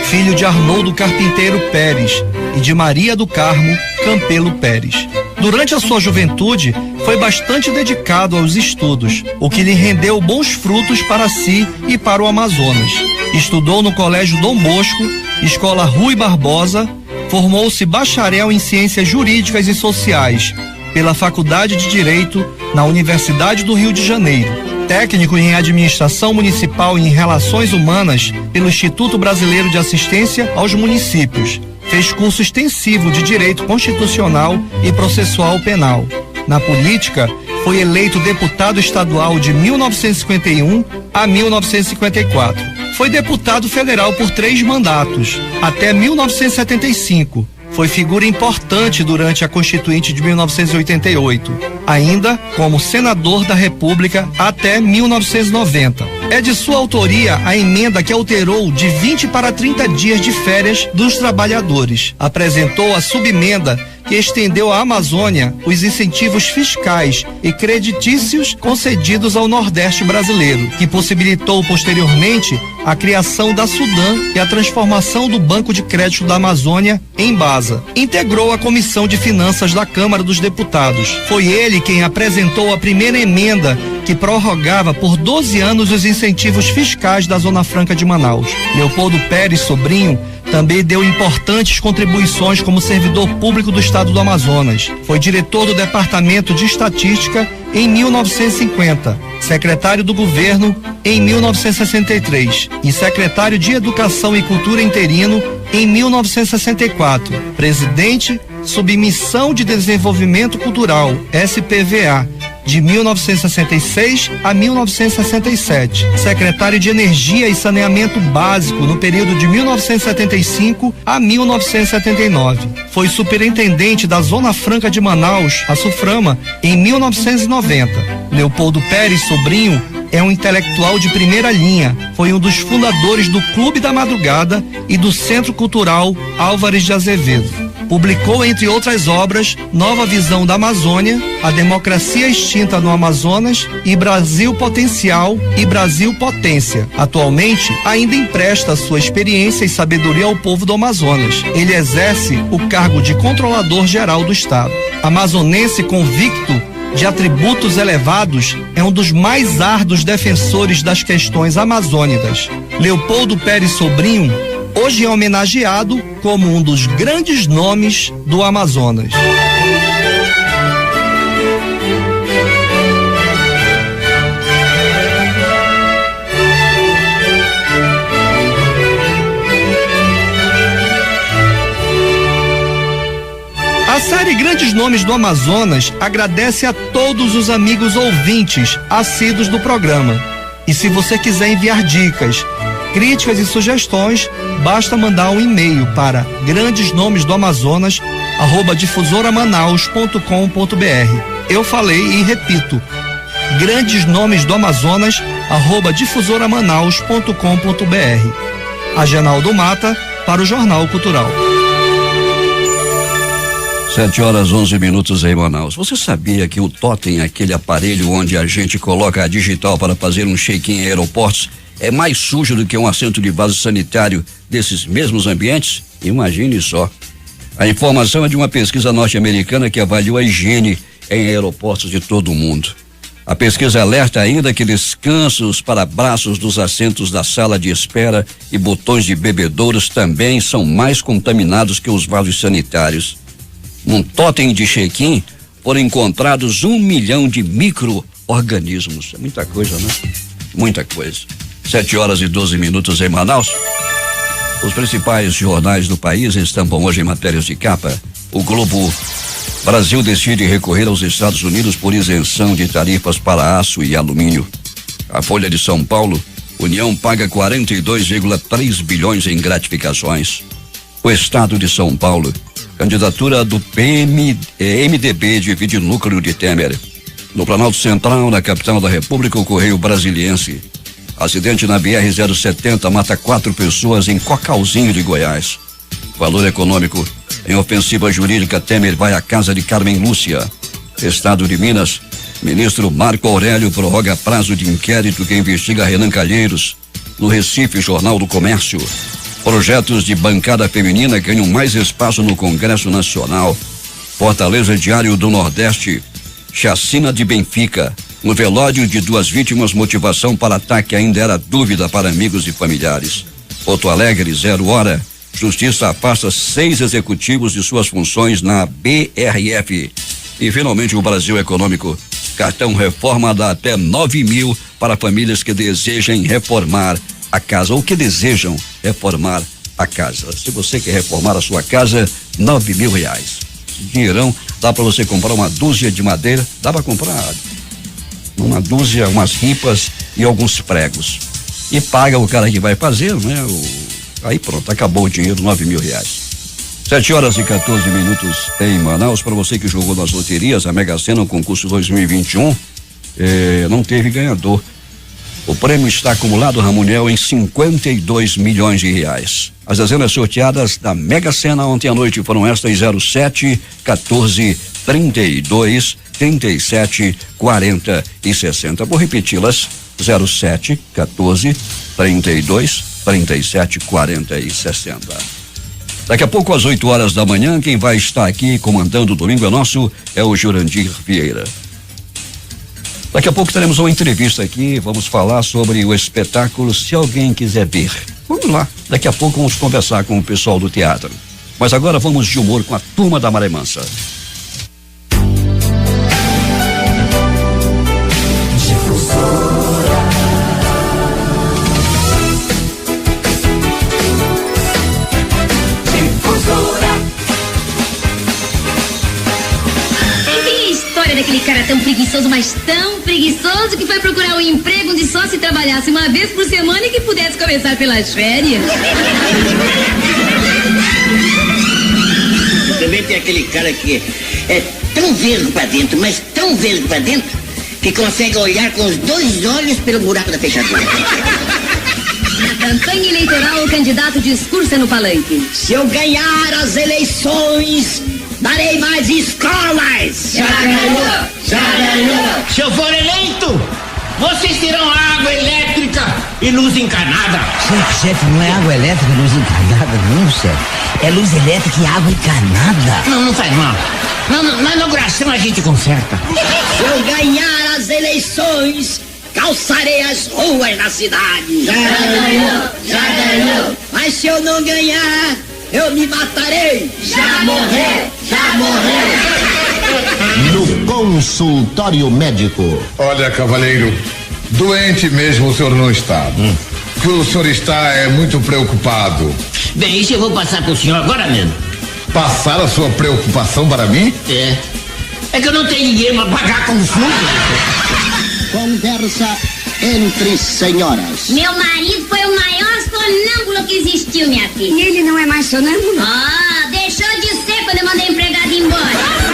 Speaker 6: Filho de Arnoldo Carpinteiro Pérez e de Maria do Carmo Campelo Pérez. Durante a sua juventude, foi bastante dedicado aos estudos, o que lhe rendeu bons frutos para si e para o Amazonas. Estudou no Colégio Dom Bosco, Escola Rui Barbosa, formou-se bacharel em Ciências Jurídicas e Sociais pela Faculdade de Direito na Universidade do Rio de Janeiro. Técnico em Administração Municipal e em Relações Humanas pelo Instituto Brasileiro de Assistência aos Municípios. Fez curso extensivo de Direito Constitucional e Processual Penal. Na política, foi eleito deputado estadual de 1951 a 1954. Foi deputado federal por 3 mandatos, até 1975. Foi figura importante durante a Constituinte de 1988, ainda como senador da República até 1990. É de sua autoria a emenda que alterou de 20 para 30 dias de férias dos trabalhadores. Apresentou a subemenda que estendeu à Amazônia os incentivos fiscais e creditícios concedidos ao Nordeste brasileiro, que possibilitou posteriormente a criação da Sudam e a transformação do Banco de Crédito da Amazônia em BASA. Integrou a Comissão de Finanças da Câmara dos Deputados. Foi ele quem apresentou a primeira emenda que prorrogava por 12 anos os incentivos fiscais da Zona Franca de Manaus. Leopoldo Pérez Sobrinho também deu importantes contribuições como servidor público do estado do Amazonas. Foi diretor do Departamento de Estatística em 1950, secretário do governo em 1963 e secretário de Educação e Cultura interino em 1964, presidente Submissão de Desenvolvimento Cultural, SPVA, de 1966 a 1967. Secretário de Energia e Saneamento Básico no período de 1975 a 1979. Foi superintendente da Zona Franca de Manaus, a SUFRAMA, em 1990. Leopoldo Pérez Sobrinho é um intelectual de primeira linha. Foi um dos fundadores do Clube da Madrugada e do Centro Cultural Álvares de Azevedo. Publicou, entre outras obras, Nova Visão da Amazônia, A Democracia Extinta no Amazonas e Brasil Potencial e Brasil Potência. Atualmente, ainda empresta sua experiência e sabedoria ao povo do Amazonas. Ele exerce o cargo de Controlador Geral do Estado. Amazonense convicto de atributos elevados, é um dos mais árduos defensores das questões amazônicas. Leopoldo Pérez Sobrinho hoje é homenageado como um dos grandes nomes do Amazonas. A série Grandes Nomes do Amazonas agradece a todos os amigos ouvintes assíduos do programa. E se você quiser enviar dicas, críticas e sugestões, basta mandar um e-mail para grandesnomesdoamazonas@difusoramanaus.com.br. Eu falei e repito, grandesnomesdoamazonas@difusoramanaus.com.br. Agenaldo Mata para o Jornal Cultural.
Speaker 2: 7h11 em Manaus. Você sabia que o Totem, aquele aparelho onde a gente coloca a digital para fazer um check-in em aeroportos, é mais sujo do que um assento de vaso sanitário desses mesmos ambientes? Imagine só. A informação é de uma pesquisa norte-americana que avaliou a higiene em aeroportos de todo o mundo. A pesquisa alerta ainda que descansos para braços dos assentos da sala de espera e botões de bebedouros também são mais contaminados que os vasos sanitários. Num totem de check-in foram encontrados 1 milhão de micro-organismos. É muita coisa, né? Muita coisa. 7h12 em Manaus. Os principais jornais do país estampam hoje em matérias de capa. O Globo: Brasil decide recorrer aos Estados Unidos por isenção de tarifas para aço e alumínio. A Folha de São Paulo: União paga 42,3 bilhões em gratificações. O Estado de São Paulo: candidatura do MDB divide núcleo de Temer. No Planalto Central, na capital da República, o Correio Brasiliense: acidente na BR-070 mata 4 pessoas em Cocalzinho de Goiás. Valor Econômico: em ofensiva jurídica, Temer vai à casa de Carmen Lúcia. Estado de Minas: ministro Marco Aurélio prorroga prazo de inquérito que investiga Renan Calheiros. No Recife, Jornal do Comércio: projetos de bancada feminina ganham mais espaço no Congresso Nacional. Fortaleza Diário do Nordeste: chacina de Benfica. No velório de 2 vítimas, motivação para ataque ainda era dúvida para amigos e familiares. Porto Alegre, 0 hora: Justiça afasta 6 executivos de suas funções na BRF. E finalmente o Brasil Econômico: cartão reforma dá até 9 mil para famílias que desejem reformar a casa ou que desejam reformar a casa. Se você quer reformar a sua casa, 9 mil reais. Dinheirão, dá para você comprar uma dúzia de madeira, dá para comprar uma dúzia, umas ripas e alguns pregos. E paga o cara que vai fazer, né? Aí pronto, acabou o dinheiro, 9 mil reais. 7h14 em Manaus. Para você que jogou nas loterias, a Mega Sena, o concurso 2021, não teve ganhador. O prêmio está acumulado, Ramuniel, em 52 milhões de reais. As dezenas sorteadas da Mega Sena ontem à noite foram estas: 07, 14, 32, 37, 40 e 60. Vou repeti-las: 07, 14, 32, 37, 40 e 60. Daqui a pouco, às 8 horas da manhã, quem vai estar aqui comandando o Domingo é Nosso é o Jurandir Vieira. Daqui a pouco teremos uma entrevista aqui, vamos falar sobre o espetáculo Se Alguém Quiser Ver. Vamos lá, daqui a pouco vamos conversar com o pessoal do teatro. Mas agora vamos de humor com a Turma da Maré Mansa.
Speaker 7: Daquele aquele cara tão preguiçoso, mas tão preguiçoso que foi procurar um emprego onde só se trabalhasse uma vez por semana e que pudesse começar pelas férias.
Speaker 8: Também tem aquele cara que é tão verde pra dentro, mas tão verde pra dentro, que consegue olhar com os 2 olhos pelo buraco da fechadura.
Speaker 7: Na campanha eleitoral, o candidato discursa no palanque.
Speaker 8: Se eu ganhar as eleições, darei mais escolas.
Speaker 9: Já ganhou.
Speaker 8: Se eu for eleito, vocês terão água elétrica e luz encanada.
Speaker 10: Chefe, não é água elétrica e luz encanada, não, chefe. É luz elétrica e água encanada.
Speaker 8: Não faz mal. Na inauguração a gente conserta. Se eu ganhar as eleições, calçarei as ruas da cidade.
Speaker 9: Já ganhou.
Speaker 8: Mas se eu não ganhar, eu me matarei.
Speaker 9: Já morreu.
Speaker 11: No consultório médico.
Speaker 1: Olha, cavalheiro, doente mesmo o senhor não está. O que o senhor está é muito preocupado.
Speaker 8: Bem, isso eu vou passar pro senhor agora mesmo.
Speaker 1: Passar a sua preocupação para mim?
Speaker 8: É que eu não tenho dinheiro pra pagar consulta.
Speaker 11: Conversa entre senhoras.
Speaker 7: Meu marido foi o maior sonâmbulo que existiu, minha filha.
Speaker 12: E ele não é mais sonâmbulo?
Speaker 7: Ah, deixou de ser quando eu mandei a empregada embora.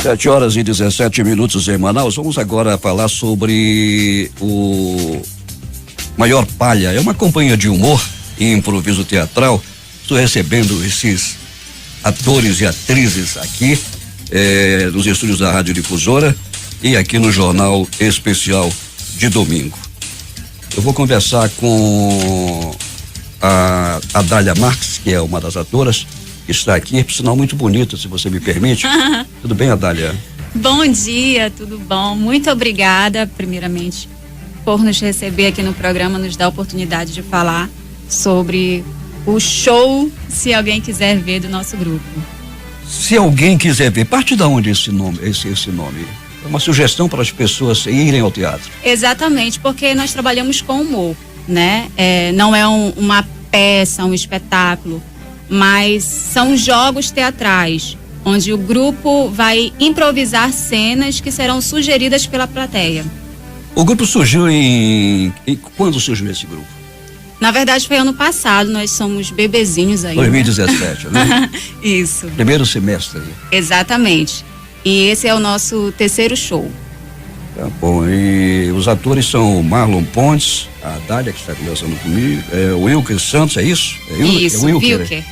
Speaker 2: 7h17 em Manaus. Vamos agora falar sobre o Maior Palha. É uma companhia de humor e improviso teatral. Estou recebendo esses atores e atrizes aqui nos estúdios da Rádio Difusora e aqui no Jornal Especial de domingo. Eu vou conversar com a Adália Marques, que é uma das atoras, que está aqui, por sinal muito bonita, se você me permite. Tudo bem, Adália?
Speaker 13: Bom dia, tudo bom? Muito obrigada, primeiramente, por nos receber aqui no programa, nos dar a oportunidade de falar sobre o show, se alguém quiser ver, do nosso grupo.
Speaker 2: Se alguém quiser ver, parte de onde esse nome? É uma sugestão para as pessoas irem ao teatro.
Speaker 13: Exatamente, porque nós trabalhamos com humor, né? Não é uma peça, um espetáculo, mas são jogos teatrais, onde o grupo vai improvisar cenas que serão sugeridas pela plateia.
Speaker 2: O grupo surgiu quando surgiu esse grupo?
Speaker 13: Na verdade foi ano passado, nós somos bebezinhos aí.
Speaker 2: 2017, né?
Speaker 13: Isso.
Speaker 2: Primeiro semestre.
Speaker 13: Exatamente. E esse é o nosso terceiro show.
Speaker 2: Tá bom, e os atores são o Marlon Pontes, a Adália, que está conversando comigo, o Wilker Santos, é isso?
Speaker 13: Isso, Wilker.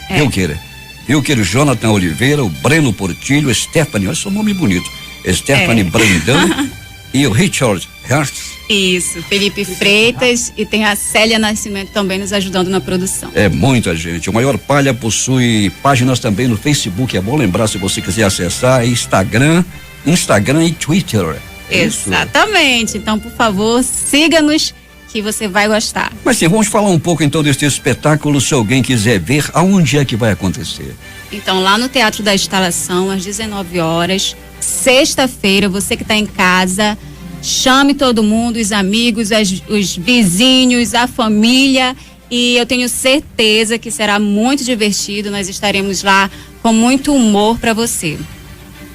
Speaker 2: Wilker, Jonathan Oliveira, o Breno Portilho, Stephanie, olha só o nome bonito, Stephanie Brandão e o Richard Hertz.
Speaker 13: Isso, Felipe Freitas, e tem a Célia Nascimento também nos ajudando na produção.
Speaker 2: É muita gente. O Maior Palha possui páginas também no Facebook, é bom lembrar, se você quiser acessar, Instagram e Twitter.
Speaker 13: Exatamente. Então, por favor, siga-nos que você vai gostar.
Speaker 2: Mas sim, vamos falar um pouco então desse espetáculo, se alguém quiser ver, aonde é que vai acontecer?
Speaker 13: Então, lá no Teatro da Instalação, às 19 horas, sexta-feira, você que está em casa, chame todo mundo, os amigos, os vizinhos, a família, e eu tenho certeza que será muito divertido. Nós estaremos lá com muito humor para você.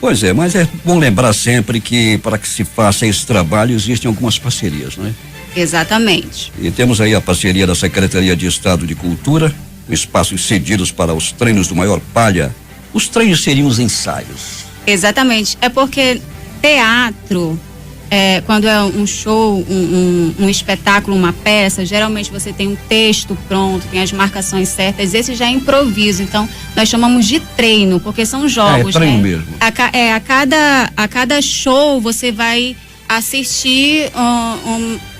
Speaker 2: Pois é, mas é bom lembrar sempre que para que se faça esse trabalho existem algumas parcerias, não é?
Speaker 13: Exatamente.
Speaker 2: E temos aí a parceria da Secretaria de Estado de Cultura, espaços cedidos para os treinos do Maior Palha. Os treinos seriam os ensaios.
Speaker 13: Exatamente, é porque teatro, quando é um show, um espetáculo, uma peça, geralmente você tem um texto pronto, tem as marcações certas, esse já é improviso, então nós chamamos de treino, porque são jogos,
Speaker 2: treino
Speaker 13: né?
Speaker 2: Mesmo.
Speaker 13: A cada show você vai assistir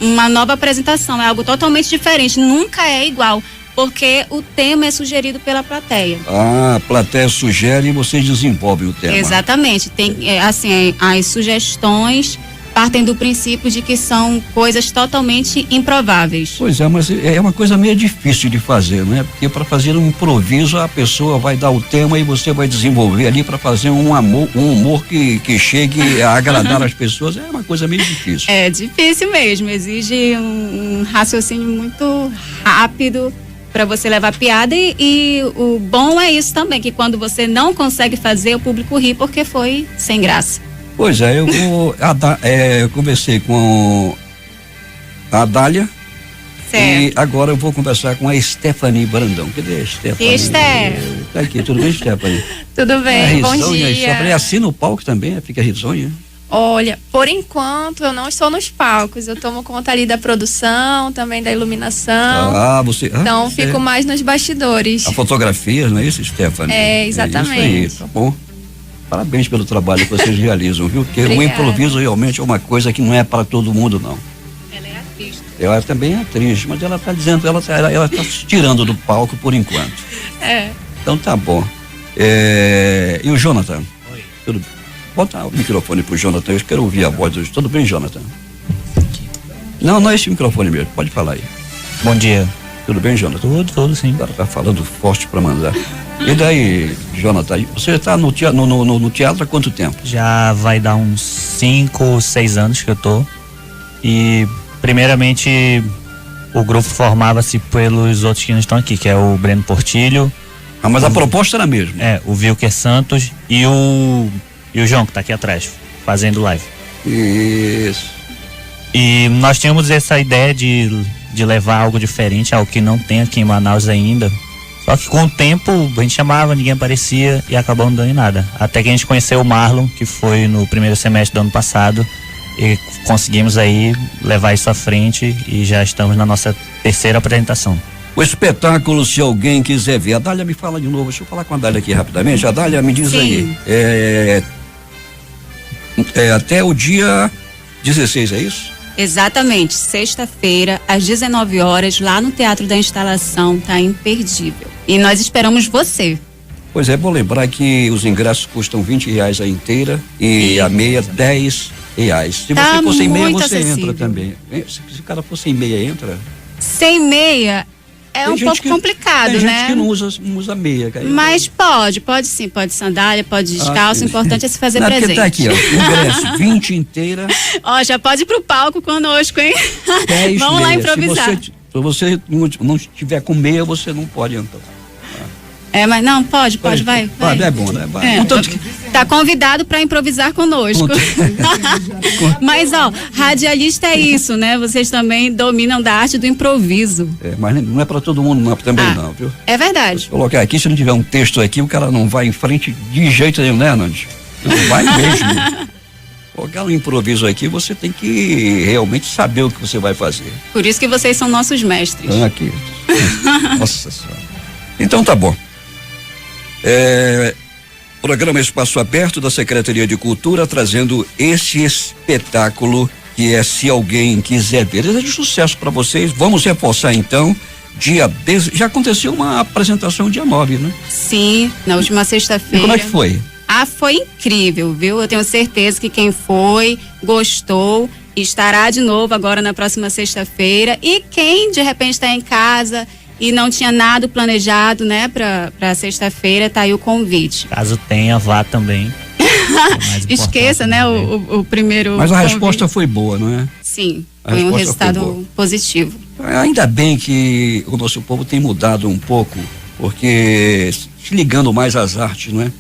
Speaker 13: uma nova apresentação, é algo totalmente diferente, nunca é igual, porque o tema é sugerido pela plateia.
Speaker 2: Ah, a plateia sugere e vocês desenvolvem o tema.
Speaker 13: Exatamente, tem as sugestões partem do princípio de que são coisas totalmente improváveis.
Speaker 2: Pois é, mas é uma coisa meio difícil de fazer, né? Porque para fazer um improviso, a pessoa vai dar o tema e você vai desenvolver ali para fazer um humor que chegue a agradar as pessoas. É uma coisa meio difícil.
Speaker 13: É difícil mesmo, exige um raciocínio muito rápido para você levar piada e o bom é isso também, que quando você não consegue fazer, o público ri porque foi sem graça.
Speaker 2: Pois é, eu conversei com a Dália.
Speaker 13: Certo.
Speaker 2: E agora eu vou conversar com a Stephanie Brandão. Cadê a Stephanie? Tá aqui, tudo bem, Stephanie?
Speaker 12: Tudo bem, bom dia.
Speaker 2: Stephanie assina o palco também, fica risonha.
Speaker 12: Olha, por enquanto eu não estou nos palcos, eu tomo conta ali da produção, também da iluminação. Então fico mais nos bastidores.
Speaker 2: A fotografia, não é isso, Stephanie?
Speaker 12: É, exatamente.
Speaker 2: É isso aí, tá bom. Parabéns pelo trabalho que vocês realizam, viu? Porque o improviso realmente é uma coisa que não é para todo mundo, não.
Speaker 13: Ela é atriz.
Speaker 2: Ela também é atriz, mas ela está dizendo, ela está se tirando do palco por enquanto.
Speaker 12: É.
Speaker 2: Então tá bom. E o Jonathan?
Speaker 14: Oi.
Speaker 2: Tudo bem? Bota o microfone pro Jonathan, eu quero ouvir a voz hoje. Tudo bem, Jonathan? Não é esse microfone mesmo, pode falar aí.
Speaker 14: Bom dia.
Speaker 2: Tudo bem, Jonathan?
Speaker 14: Tudo sim.
Speaker 2: Agora tá falando forte para mandar. E daí, Jonathan, você está no teatro há quanto tempo?
Speaker 14: Já vai dar uns 5, 6 anos que eu tô. E primeiramente o grupo formava-se pelos outros que não estão aqui, que é o Breno Portilho.
Speaker 2: Ah, mas a proposta era a mesma?
Speaker 14: É, o Wilker Santos e o João, que tá aqui atrás, fazendo live.
Speaker 2: Isso.
Speaker 14: E nós tínhamos essa ideia de levar algo diferente, algo que não tem aqui em Manaus ainda. Só que com o tempo a gente chamava, ninguém aparecia e acabou não dando em nada. Até que a gente conheceu o Marlon, que foi no primeiro semestre do ano passado, e conseguimos aí levar isso à frente e já estamos na nossa terceira apresentação.
Speaker 2: O espetáculo, se alguém quiser ver, a Dália me fala de novo, deixa eu falar com a Dália aqui rapidamente. A Dália me diz
Speaker 13: Sim.
Speaker 2: aí, até o dia 16, é isso?
Speaker 13: Exatamente, sexta-feira, às 19 horas, lá no Teatro da Instalação, tá imperdível. E nós esperamos você.
Speaker 2: Pois é, bom lembrar que os ingressos custam R$20 a inteira e a meia R$10. Se
Speaker 13: tá
Speaker 2: você for sem meia, você
Speaker 13: acessível.
Speaker 2: entra também. Se o cara for sem meia, entra?
Speaker 13: Sem meia é um pouco complicado,
Speaker 2: tem
Speaker 13: né?
Speaker 2: Tem gente que não usa meia. Cara.
Speaker 13: Mas pode sim, pode sandália, pode descalço, o importante é se fazer presente.
Speaker 2: Tá aqui, ó, ingresso, 20 inteira.
Speaker 13: Ó, já pode ir pro palco conosco, hein?
Speaker 2: 10
Speaker 13: Vamos
Speaker 2: meia.
Speaker 13: lá improvisar.
Speaker 2: Se você não estiver com meia, você não pode entrar.
Speaker 13: Mas não, pode, vai.
Speaker 2: É bom, né?
Speaker 13: Tá convidado para improvisar conosco. Mas, ó, radialista é isso, né? Vocês também dominam da arte do improviso.
Speaker 2: Mas não é para todo mundo também não, viu?
Speaker 13: É verdade.
Speaker 2: Se colocar aqui, se não tiver um texto aqui, o cara não vai em frente de jeito nenhum, né, Nandes? Não vai mesmo. Colocar um improviso aqui, você tem que realmente saber o que você vai fazer.
Speaker 13: Por isso que vocês são nossos mestres.
Speaker 2: Aqui. Nossa Senhora. Então tá bom. Programa Espaço Aberto da Secretaria de Cultura trazendo esse espetáculo que é Se Alguém Quiser Ver. É de sucesso para vocês. Vamos reforçar então. Já aconteceu uma apresentação dia 9, né?
Speaker 13: Sim, na última sexta-feira.
Speaker 2: E como é que foi?
Speaker 13: Foi incrível, viu? Eu tenho certeza que quem foi, gostou, estará de novo agora na próxima sexta-feira. E quem de repente está em casa e não tinha nada planejado, né, pra sexta-feira, tá aí o convite.
Speaker 14: Caso tenha, vá também.
Speaker 13: Esqueça, né, o primeiro
Speaker 2: Mas a
Speaker 13: convite.
Speaker 2: Resposta foi boa, não é?
Speaker 13: Sim, foi um resultado positivo.
Speaker 2: Ainda bem que o nosso povo tem mudado um pouco, porque se ligando mais às artes, não é?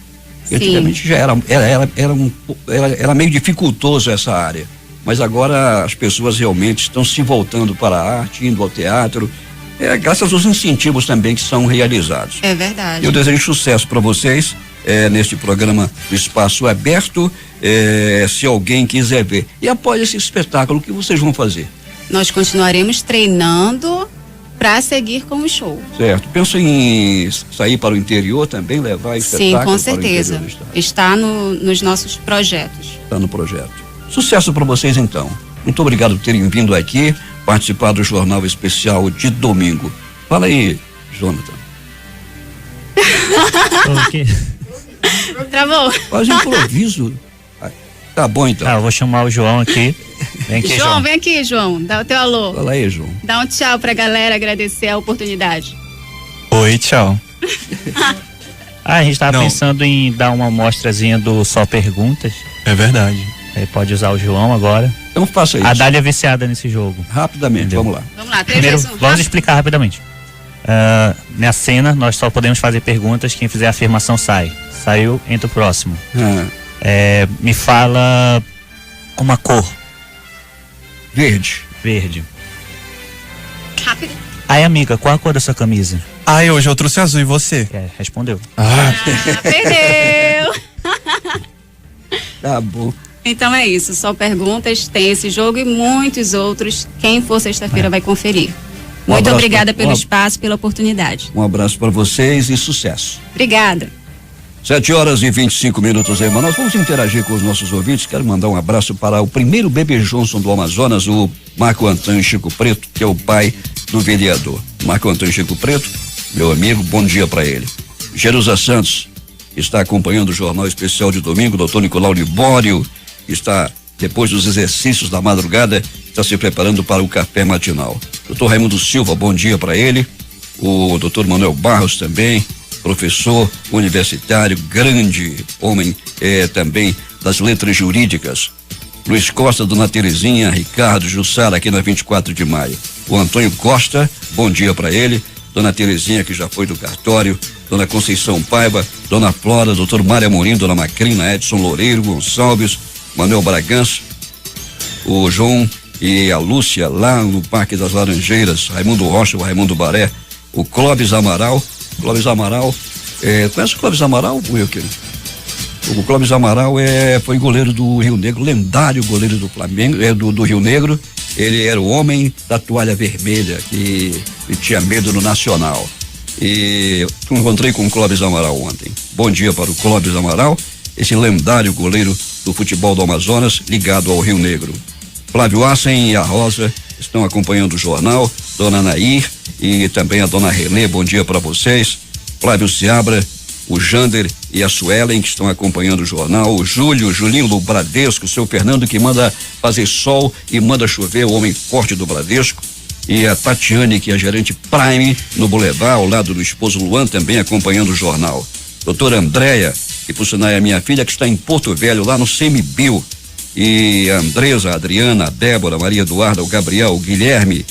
Speaker 2: Antigamente já era meio dificultoso essa área, mas agora as pessoas realmente estão se voltando para a arte, indo ao teatro, graças aos incentivos também que são realizados.
Speaker 13: É verdade.
Speaker 2: Eu desejo sucesso para vocês neste programa do Espaço Aberto, se alguém quiser ver. E após esse espetáculo, o que vocês vão fazer?
Speaker 13: Nós continuaremos treinando para seguir com o show.
Speaker 2: Certo. Pensa em sair para o interior também, levar espetáculo?
Speaker 13: Sim, com certeza. Está nos nossos projetos.
Speaker 2: Está no projeto. Sucesso para vocês então. Muito obrigado por terem vindo aqui participar do Jornal Especial de domingo. Fala aí, Jonathan.
Speaker 14: Okay.
Speaker 13: Travou.
Speaker 2: Faz improviso. Tá bom, então.
Speaker 14: Eu vou chamar o João aqui. Vem aqui,
Speaker 13: João. Vem aqui, João. Dá o teu alô.
Speaker 2: Fala aí, João.
Speaker 13: Dá um tchau pra galera, agradecer a oportunidade.
Speaker 15: Oi, tchau.
Speaker 14: A gente tava pensando em dar uma amostrazinha do Só Perguntas.
Speaker 15: É verdade.
Speaker 14: Aí pode usar o João agora.
Speaker 2: Então faça isso.
Speaker 14: A Dália é viciada nesse jogo.
Speaker 2: Rapidamente,
Speaker 14: entendeu?
Speaker 2: vamos lá.
Speaker 13: Vamos lá,
Speaker 14: Primeiro, vamos explicar rapidamente. Na cena, nós só podemos fazer perguntas, quem fizer a afirmação sai. Saiu, entra o próximo. Me fala uma cor.
Speaker 2: Verde.
Speaker 14: Verde.
Speaker 13: Rápido.
Speaker 14: Aí, amiga, qual a cor da sua camisa?
Speaker 15: Hoje eu trouxe azul, e você?
Speaker 14: Respondeu.
Speaker 13: Perdeu.
Speaker 2: Tá bom.
Speaker 13: Então é isso, só perguntas, tem esse jogo e muitos outros. Quem for sexta-feira vai conferir. Muito obrigada pelo espaço, pela oportunidade.
Speaker 2: Um abraço para vocês e sucesso.
Speaker 13: Obrigada.
Speaker 2: 7h25 aí, mas nós vamos interagir com os nossos ouvintes. Quero mandar um abraço para o primeiro bebê Johnson do Amazonas, o Marco Antônio Chico Preto, que é o pai do vereador. Marco Antônio Chico Preto, meu amigo, bom dia para ele. Jerusa Santos está acompanhando o Jornal Especial de domingo. Doutor Nicolau Libório está, depois dos exercícios da madrugada, está se preparando para o café matinal. Doutor Raimundo Silva, bom dia para ele. O doutor Manuel Barros também, professor universitário, grande homem também das letras jurídicas. Luiz Costa, Dona Terezinha, Ricardo, Jussara, aqui na 24 de maio. O Antônio Costa, bom dia para ele. Dona Terezinha, que já foi do cartório. Dona Conceição Paiva, Dona Flora, doutor Mário Amorim, Dona Macrina, Edson Loureiro, Gonçalves, Manuel Bragança, o João e a Lúcia lá no Parque das Laranjeiras, Raimundo Rocha, o Raimundo Baré, o Clóvis Amaral. Clóvis Amaral, conhece o Clóvis Amaral, Wilker? O Clóvis Amaral foi goleiro do Rio Negro, lendário goleiro do Flamengo, do Rio Negro. Ele era o homem da toalha vermelha que tinha medo no Nacional. E encontrei com o Clóvis Amaral ontem. Bom dia para o Clóvis Amaral, esse lendário goleiro do futebol do Amazonas, ligado ao Rio Negro. Flávio Assen e a Rosa estão acompanhando o jornal, Dona Nair e também a Dona Renê, bom dia para vocês. Flávio Seabra, o Jander e a Suelen que estão acompanhando o jornal, o Julinho do Bradesco, o seu Fernando que manda fazer sol e manda chover, o homem forte do Bradesco, e a Tatiane, que é gerente Prime no Boulevard, ao lado do esposo Luan, também acompanhando o jornal. Doutora Andréia, que por sinal é minha filha, que está em Porto Velho, lá no CMBio, e a Andresa, a Adriana, a Débora, a Maria Eduarda, o Gabriel, o Guilherme,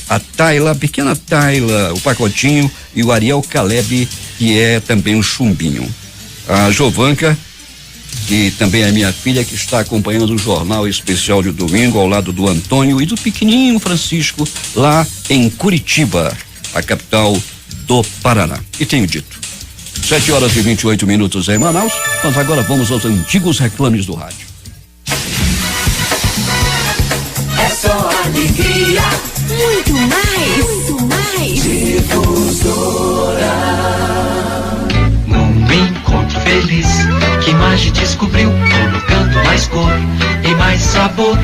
Speaker 2: a Tayla, a pequena Tayla, o Pacotinho e o Ariel Caleb, que é também um chumbinho. A Jovanca, que também é minha filha, que está acompanhando o Jornal Especial de domingo ao lado do Antônio e do pequenininho Francisco, lá em Curitiba, a capital do Paraná. E tenho dito. 7h28 em Manaus, mas agora vamos aos antigos reclames do rádio.
Speaker 9: É só alegria, muito mais. Difusora.
Speaker 16: Num encontro feliz, que Magi descobriu, colocando mais cor e mais sabor.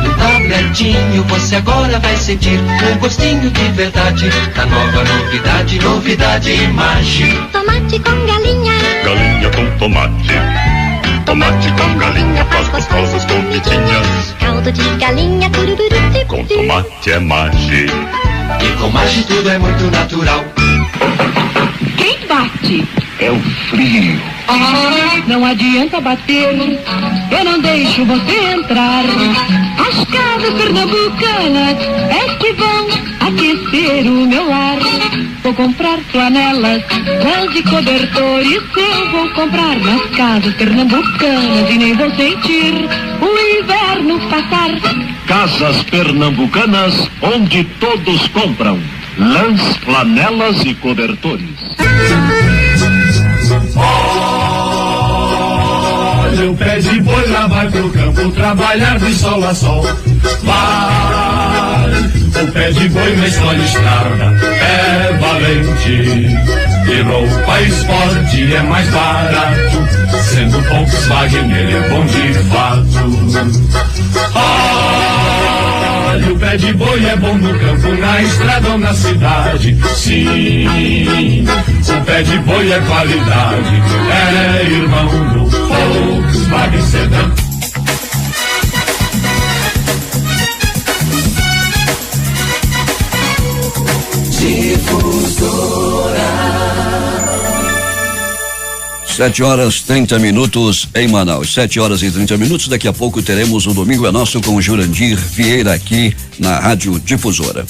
Speaker 16: No tabletinho você agora vai sentir um gostinho de verdade da nova novidade, novidade Magi.
Speaker 17: Tomate com galinha,
Speaker 18: galinha com tomate. Tomate com galinha faz gostosas comidinhas.
Speaker 17: Caldo de galinha, turururu.
Speaker 18: Com tomate é Magi.
Speaker 16: E com Magi tudo é muito natural.
Speaker 17: Quem bate?
Speaker 18: É o frio.
Speaker 17: Não adianta bater, eu não deixo você entrar. As casas pernambucanas é que vão aquecer o meu lar. Vou comprar flanelas, lãs e cobertores. Eu vou comprar nas casas pernambucanas e nem vou sentir o inverno passar.
Speaker 18: Casas pernambucanas, onde todos compram lãs, flanelas e cobertores.
Speaker 9: Olha o pé de boi lá vai pro campo trabalhar de sol a sol. Vai, o pé de boi na escola estrada é valente. E roupa esporte é mais barato, sendo Volkswagen ele é bom de fato. Olha, o pé de boi é bom no campo, na estrada ou na cidade. Sim, o pé de boi é qualidade, é irmão do Volkswagen Sedan.
Speaker 2: 7h30 em Manaus, 7h30. Daqui a pouco teremos o Domingo é Nosso com o Jurandir Vieira aqui na Rádio Difusora.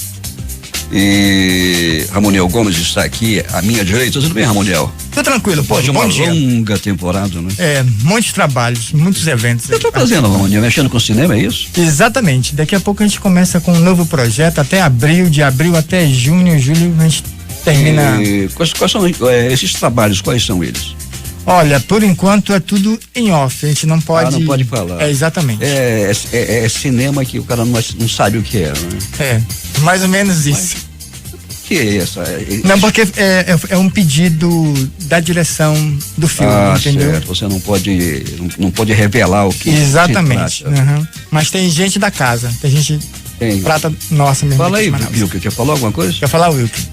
Speaker 2: E Ramoniel Gomes está aqui à minha direita. Tudo bem, Ramoniel?
Speaker 19: Tudo tranquilo, pode.
Speaker 2: Uma longa temporada, né?
Speaker 19: Muitos trabalhos, muitos eventos.
Speaker 2: O que eu tô fazendo, Ramoniel? Mexendo com cinema, é isso?
Speaker 19: Exatamente. Daqui a pouco a gente começa com um novo projeto até abril, de abril até junho, julho a gente termina.
Speaker 2: E quais são esses trabalhos? Quais são eles?
Speaker 19: Olha, por enquanto é tudo em off, a gente não pode.
Speaker 2: Não pode falar.
Speaker 19: Exatamente.
Speaker 2: É cinema que o cara não sabe o que é, né?
Speaker 19: Mais ou menos isso.
Speaker 2: Que é essa?
Speaker 19: Não, porque é um pedido da direção do filme, entendeu?
Speaker 2: Certo. Você não pode revelar o que.
Speaker 19: Exatamente. Mas tem gente da casa, tem gente prata nossa mesmo.
Speaker 2: Fala aí, Wilker, quer falar alguma coisa?
Speaker 19: Quer falar, Wilker?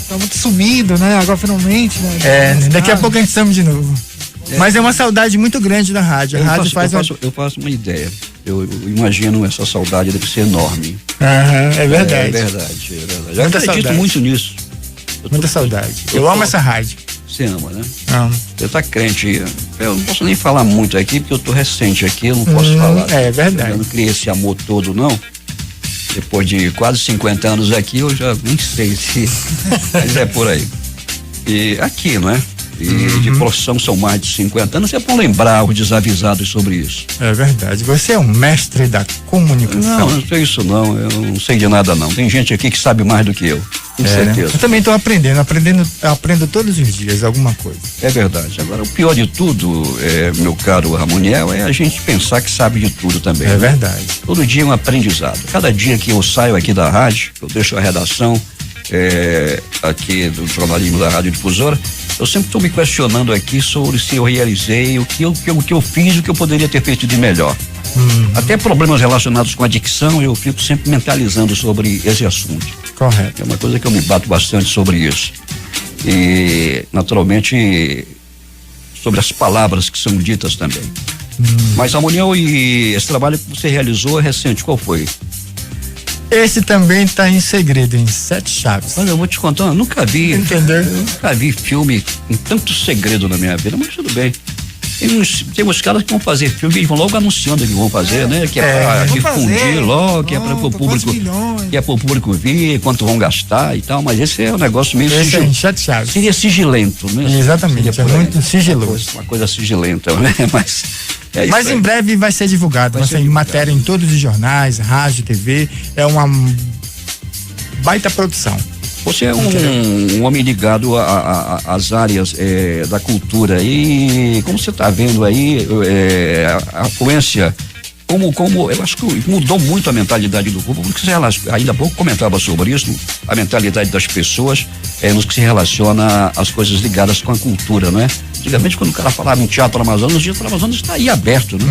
Speaker 5: Tá muito sumido, né? Agora finalmente, né?
Speaker 19: Daqui a pouco a gente estamos de novo. Mas é uma saudade muito grande da rádio. A rádio
Speaker 2: eu faço uma ideia. Eu imagino essa saudade deve ser enorme.
Speaker 19: É verdade.
Speaker 2: É verdade. Eu acredito muito nisso.
Speaker 19: Muita saudade. Eu amo essa rádio.
Speaker 2: Você ama, né?
Speaker 19: Amo.
Speaker 2: Você tá crente. Eu não posso nem falar muito aqui, porque eu tô recente aqui, eu não posso falar.
Speaker 19: É verdade.
Speaker 2: Eu não criei esse amor todo, não. Depois de quase 50 anos aqui, eu já nem sei se. Mas é por aí. E aqui, não é? E de profissão são mais de 50 anos, é bom lembrar os desavisados sobre isso.
Speaker 19: É verdade. Você é um mestre da comunicação.
Speaker 2: Não sei isso não, eu não sei de nada não. Tem gente aqui que sabe mais do que eu. Com certeza.
Speaker 19: Né? Eu também estou aprendo todos os dias alguma coisa.
Speaker 2: É verdade. Agora, o pior de tudo, meu caro Ramoniel, é a gente pensar que sabe de tudo também.
Speaker 19: É verdade.
Speaker 2: Todo dia é um aprendizado. Cada dia que eu saio aqui da rádio, eu deixo a redação aqui do jornalismo da Rádio Difusora, eu sempre estou me questionando aqui sobre se eu realizei o que eu fiz, o que eu poderia ter feito de melhor. Até problemas relacionados com adicção, eu fico sempre mentalizando sobre esse assunto.
Speaker 19: Correto.
Speaker 2: É uma coisa que eu me bato bastante sobre isso. E, naturalmente, sobre as palavras que são ditas também. Mas, Ramoniel, e esse trabalho que você realizou é recente, qual foi?
Speaker 19: Esse também está em segredo, em 7 chaves.
Speaker 2: Olha, eu vou te contar, eu nunca vi.
Speaker 19: Entendeu?
Speaker 2: Eu nunca vi filme com tanto segredo na minha vida, mas tudo bem. Tem uns caras que vão fazer filme e vão logo anunciando que vão fazer, né? Que é pra difundir logo, que é para o público, que é para o público ver quanto vão gastar e tal, mas esse é um negócio meio
Speaker 19: sigilento.
Speaker 2: Seria sigilento, né?
Speaker 19: Exatamente, é muito sigiloso.
Speaker 2: Uma coisa sigilenta, né?
Speaker 19: Mas em breve vai ser divulgado, vai ser em matéria em todos os jornais, rádio, TV, é uma baita produção.
Speaker 2: Você é um homem ligado às áreas da cultura e como você está vendo aí a afluência, como eu acho que mudou muito a mentalidade do povo, porque ainda há pouco comentava sobre isso, a mentalidade das pessoas no que se relaciona às coisas ligadas com a cultura, não é? Antigamente, quando o cara falava em Teatro Amazonas, o Teatro Amazonas está aí aberto, né?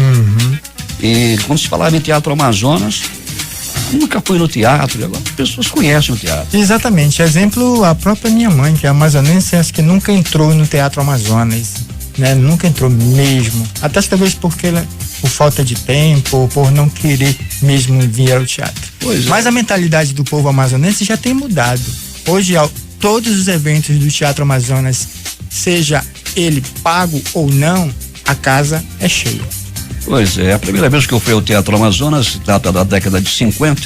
Speaker 2: E quando se falava em Teatro Amazonas, nunca fui no teatro, agora as pessoas conhecem o teatro.
Speaker 19: Exatamente, exemplo, a própria minha mãe, que é amazonense, acho que nunca entrou no Teatro Amazonas, né? Nunca entrou mesmo, até talvez porque ela, por falta de tempo, ou por não querer mesmo vir ao teatro. Mas a mentalidade do povo amazonense já tem mudado. Hoje, todos os eventos do Teatro Amazonas, seja ele pago ou não, a casa é cheia.
Speaker 2: Pois é, a primeira vez que eu fui ao Teatro Amazonas, data da década de 50,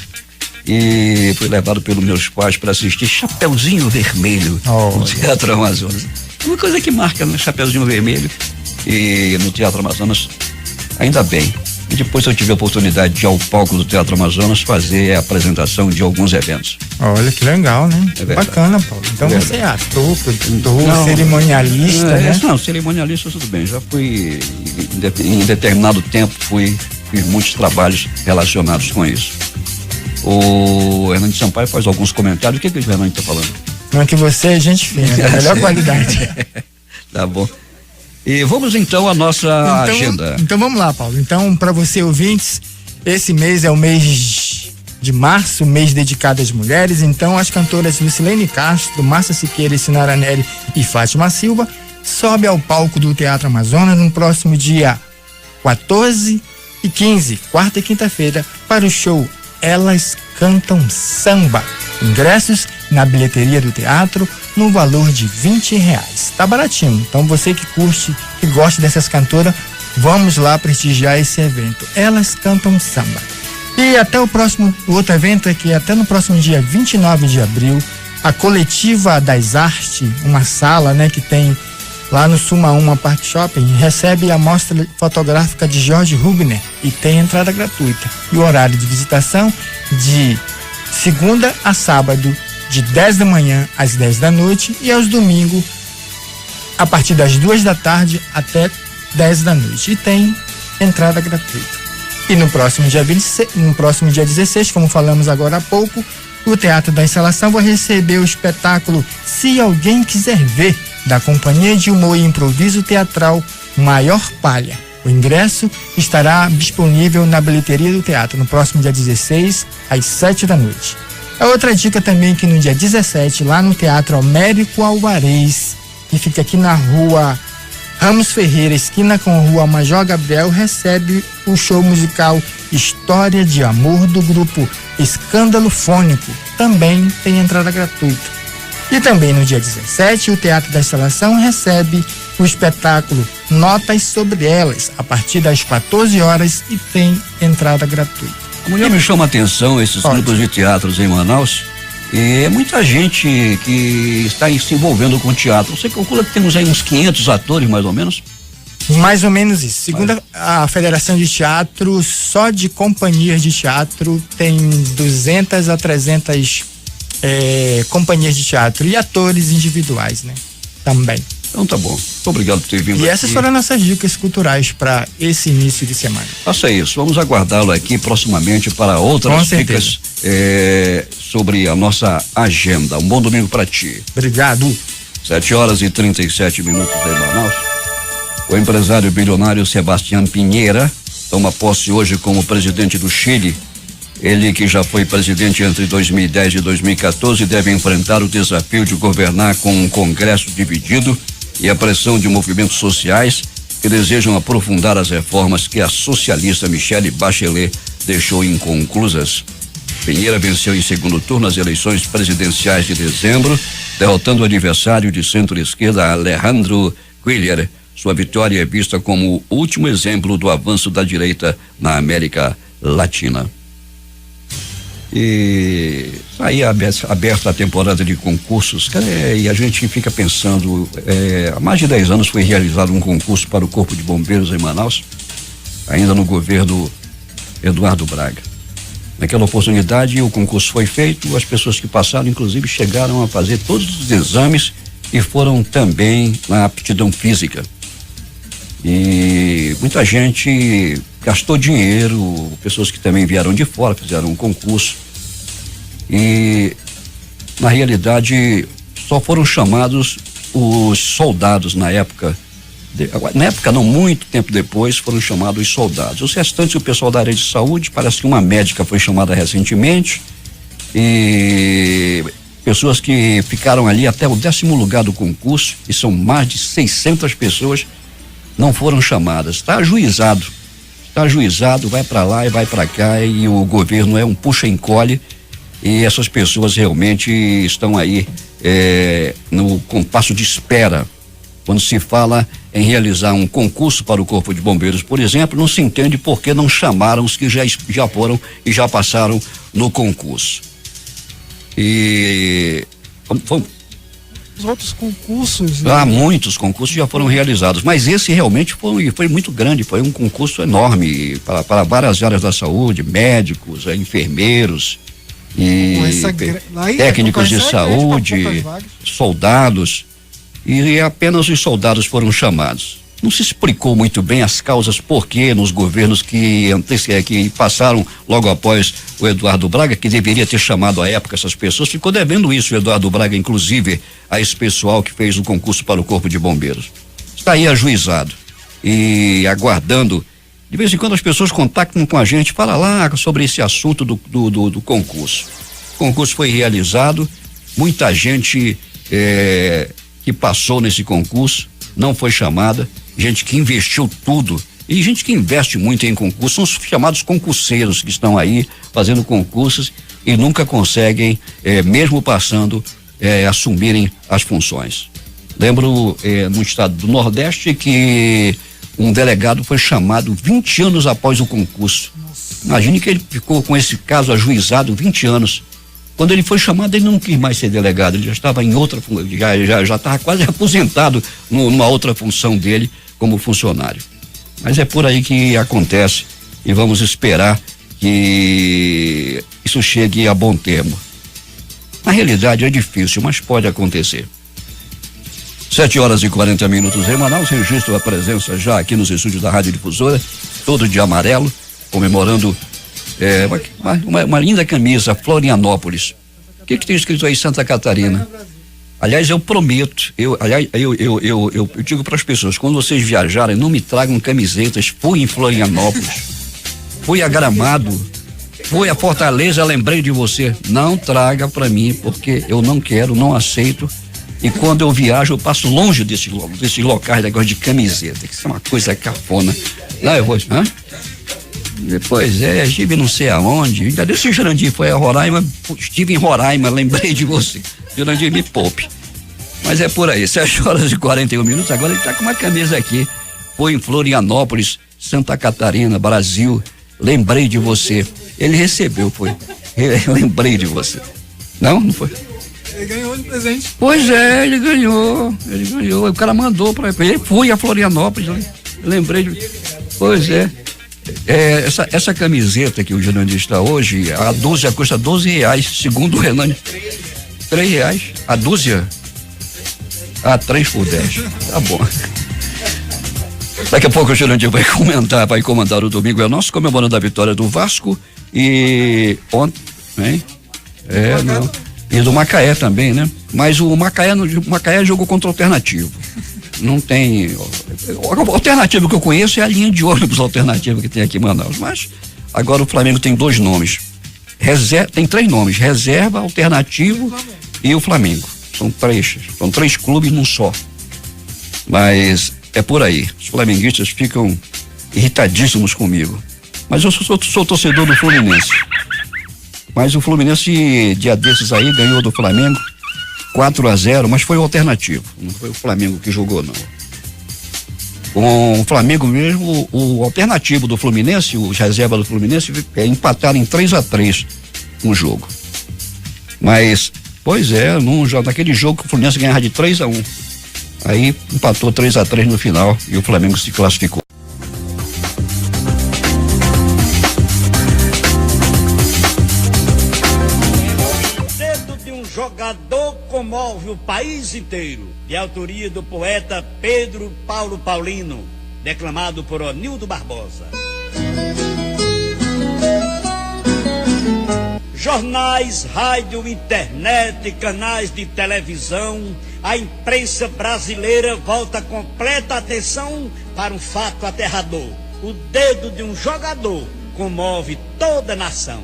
Speaker 2: e fui levado pelos meus pais para assistir Chapeuzinho Vermelho no Teatro Amazonas. Uma coisa que marca, né? Chapeuzinho Vermelho e no Teatro Amazonas, ainda bem. E depois eu tive a oportunidade de ir ao palco do Teatro Amazonas fazer a apresentação de alguns eventos.
Speaker 19: Olha que legal, né? Bacana, Paulo. Então você é ator, produtor, cerimonialista, né?
Speaker 2: Não, cerimonialista tudo bem. Já fui, em determinado tempo, fiz muitos trabalhos relacionados com isso. O Hernani Sampaio faz alguns comentários. O que o Hernani está falando?
Speaker 19: Não, que você é gente fina, da melhor qualidade.
Speaker 2: Tá bom. E vamos então à nossa agenda.
Speaker 19: Então vamos lá, Paulo. Então, para você ouvintes, esse mês é o mês de março, mês dedicado às mulheres. Então, as cantoras Lucilene Castro, Márcia Siqueira, Sinara Neri e Fátima Silva sobe ao palco do Teatro Amazonas no próximo dia 14 e 15, quarta e quinta-feira, para o show Elas Cantam Samba. Ingressos na bilheteria do teatro no valor de R$20. Tá baratinho. Então você que curte, que gosta dessas cantoras, vamos lá prestigiar esse evento. Elas cantam samba. E até o outro evento é que até no próximo dia 29 de abril, a Coletiva das Artes, uma sala, né, que tem lá no Suma Uma Park Shopping, recebe a mostra fotográfica de Jorge Rubner e tem entrada gratuita. E o horário de visitação de segunda a sábado, de 10 da manhã às 10 da noite e aos domingos, a partir das 2 da tarde até 10 da noite. E tem entrada gratuita. E no próximo dia 16, como falamos agora há pouco, o Teatro da Instalação vai receber o espetáculo Se Alguém Quiser Ver, da Companhia de Humor e Improviso Teatral Maior Palha. O ingresso estará disponível na bilheteria do teatro no próximo dia 16, às 7 da noite. A outra dica também é que no dia 17, lá no Teatro Américo Alvarez, que fica aqui na rua Ramos Ferreira, esquina com a rua Major Gabriel, recebe o show musical História de Amor do grupo Escândalo Fônico. Também tem entrada gratuita. E também no dia 17, o Teatro da Instalação recebe o espetáculo Notas Sobre Elas, a partir das 14 horas e tem entrada gratuita.
Speaker 2: A mulher me chama a atenção esses grupos de teatros em Manaus. E é muita gente que está se envolvendo com teatro. Você calcula que temos aí uns 500 atores, mais ou menos?
Speaker 19: Mais ou menos isso. Segundo a Federação de Teatro, só de companhias de teatro tem 200 a 300 companhias de teatro e atores individuais, né? Também.
Speaker 2: Então tá bom. Muito obrigado por ter vindo aqui.
Speaker 19: E essas foram nossas dicas culturais para esse início de semana.
Speaker 2: Faça isso. Vamos aguardá-lo aqui proximamente para outras dicas sobre a nossa agenda. Um bom domingo para ti.
Speaker 19: Obrigado.
Speaker 2: 7h37 em Manaus. O empresário bilionário Sebastián Pinheira toma posse hoje como presidente do Chile. Ele, que já foi presidente entre 2010 e 2014, deve enfrentar o desafio de governar com um Congresso dividido e a pressão de movimentos sociais que desejam aprofundar as reformas que a socialista Michelle Bachelet deixou inconclusas. Pinheira venceu em segundo turno as eleições presidenciais de dezembro, derrotando o adversário de centro-esquerda Alejandro Guilher. Sua vitória é vista como o último exemplo do avanço da direita na América Latina. E aí aberta a temporada de concursos, cara, e a gente fica pensando, há mais de 10 anos foi realizado um concurso para o Corpo de Bombeiros em Manaus, ainda no governo Eduardo Braga. Naquela oportunidade o concurso foi feito, as pessoas que passaram inclusive chegaram a fazer todos os exames e foram também na aptidão física. E muita gente gastou dinheiro, pessoas que também vieram de fora, fizeram um concurso. E na realidade só foram chamados os soldados na época. Na época não, muito tempo depois foram chamados os soldados. Os restantes, o pessoal da área de saúde, parece que uma médica foi chamada recentemente, e pessoas que ficaram ali até o 10º lugar do concurso, e são mais de 600 pessoas, não foram chamadas. Está ajuizado, vai para lá e vai para cá, e o governo é um puxa-encolhe, e essas pessoas realmente estão aí no compasso de espera. Quando se fala em realizar um concurso para o Corpo de Bombeiros, por exemplo, não se entende por que não chamaram os que já foram e já passaram no concurso. E
Speaker 5: os outros concursos,
Speaker 2: muitos concursos já foram realizados, mas esse realmente foi muito grande, foi um concurso enorme para várias áreas da saúde, médicos, enfermeiros e técnicos de saúde, soldados, e apenas os soldados foram chamados. Não se explicou muito bem as causas por que nos governos que passaram logo após o Eduardo Braga, que deveria ter chamado à época essas pessoas, ficou devendo isso o Eduardo Braga, inclusive a esse pessoal que fez o concurso para o Corpo de Bombeiros. Está aí ajuizado e aguardando. De vez em quando as pessoas contactam com a gente, fala lá sobre esse assunto do concurso. O concurso foi realizado, muita gente que passou nesse concurso não foi chamada, gente que investiu tudo E gente que investe muito em concursos, são os chamados concurseiros que estão aí fazendo concursos e nunca conseguem, mesmo passando, assumirem as funções. Lembro no estado do Nordeste que um delegado foi chamado 20 anos após o concurso. Imagine que ele ficou com esse caso ajuizado 20 anos. Quando ele foi chamado, ele não quis mais ser delegado, ele já estava em outra, já estava quase aposentado numa outra função dele como funcionário. Mas é por aí que acontece e vamos esperar que isso chegue a bom termo. Na realidade é difícil, mas pode acontecer. 7h40 em Manaus, registro a presença já aqui nos estúdios da Rádio Difusora, todo de amarelo, comemorando uma linda camisa, Florianópolis. O que tem escrito aí, Santa Catarina? Aliás, eu prometo, eu digo para as pessoas, quando vocês viajarem, não me tragam camisetas. Fui em Florianópolis, fui a Gramado, fui a Fortaleza, lembrei de você. Não traga para mim, porque eu não quero, não aceito. E quando eu viajo, eu passo longe desses locais, negócio de camiseta, que isso é uma coisa cafona. Não, eu vou, Pois estive não sei aonde, ainda desse Jurandir foi a Roraima, estive em Roraima, lembrei de você. Jurandir, me poupe. Mas é por aí, 7h41, agora ele tá com uma camisa aqui, foi em Florianópolis, Santa Catarina, Brasil, lembrei de você. Ele recebeu, lembrei de você. Não foi?
Speaker 5: Ele ganhou de presente.
Speaker 2: Pois é, ele ganhou, o cara mandou pra ele, fui a Florianópolis, lembrei de, pois é. Essa camiseta que o Jurandir está hoje, a dúzia custa R$12, segundo o Renan. R$3 a dúzia? 3 por 10. Tá bom. Daqui a pouco o Jurandir vai comandar o Domingo é Nosso, comemorando a vitória do Vasco e ontem, hein? Não. E do Macaé também, né? Mas o Macaé jogou contra o Alternativo. Não tem. A alternativa que eu conheço é a linha de ônibus alternativa que tem aqui em Manaus. Mas agora o Flamengo tem 2 nomes. Tem 3 nomes: Reserva, Alternativo e o Flamengo. São 3 clubes num só. Mas é por aí. Os flamenguistas ficam irritadíssimos comigo. Mas eu sou torcedor do Fluminense. Mas o Fluminense, dia desses aí, ganhou do Flamengo 4-0, mas foi o Alternativo, não foi o Flamengo que jogou, não. Com o Flamengo mesmo, o Alternativo do Fluminense, os reservas do Fluminense, empataram em 3-3 no jogo. Mas, pois é, naquele jogo que o Fluminense ganhava de 3-1. Aí empatou 3-3 no final e o Flamengo se classificou.
Speaker 20: Jogador comove o país inteiro, de autoria do poeta Pedro Paulo Paulino, declamado por Onildo Barbosa. Jornais, rádio, internet, canais de televisão, a imprensa brasileira volta completa atenção para um fato aterrador. O dedo de um jogador comove toda a nação.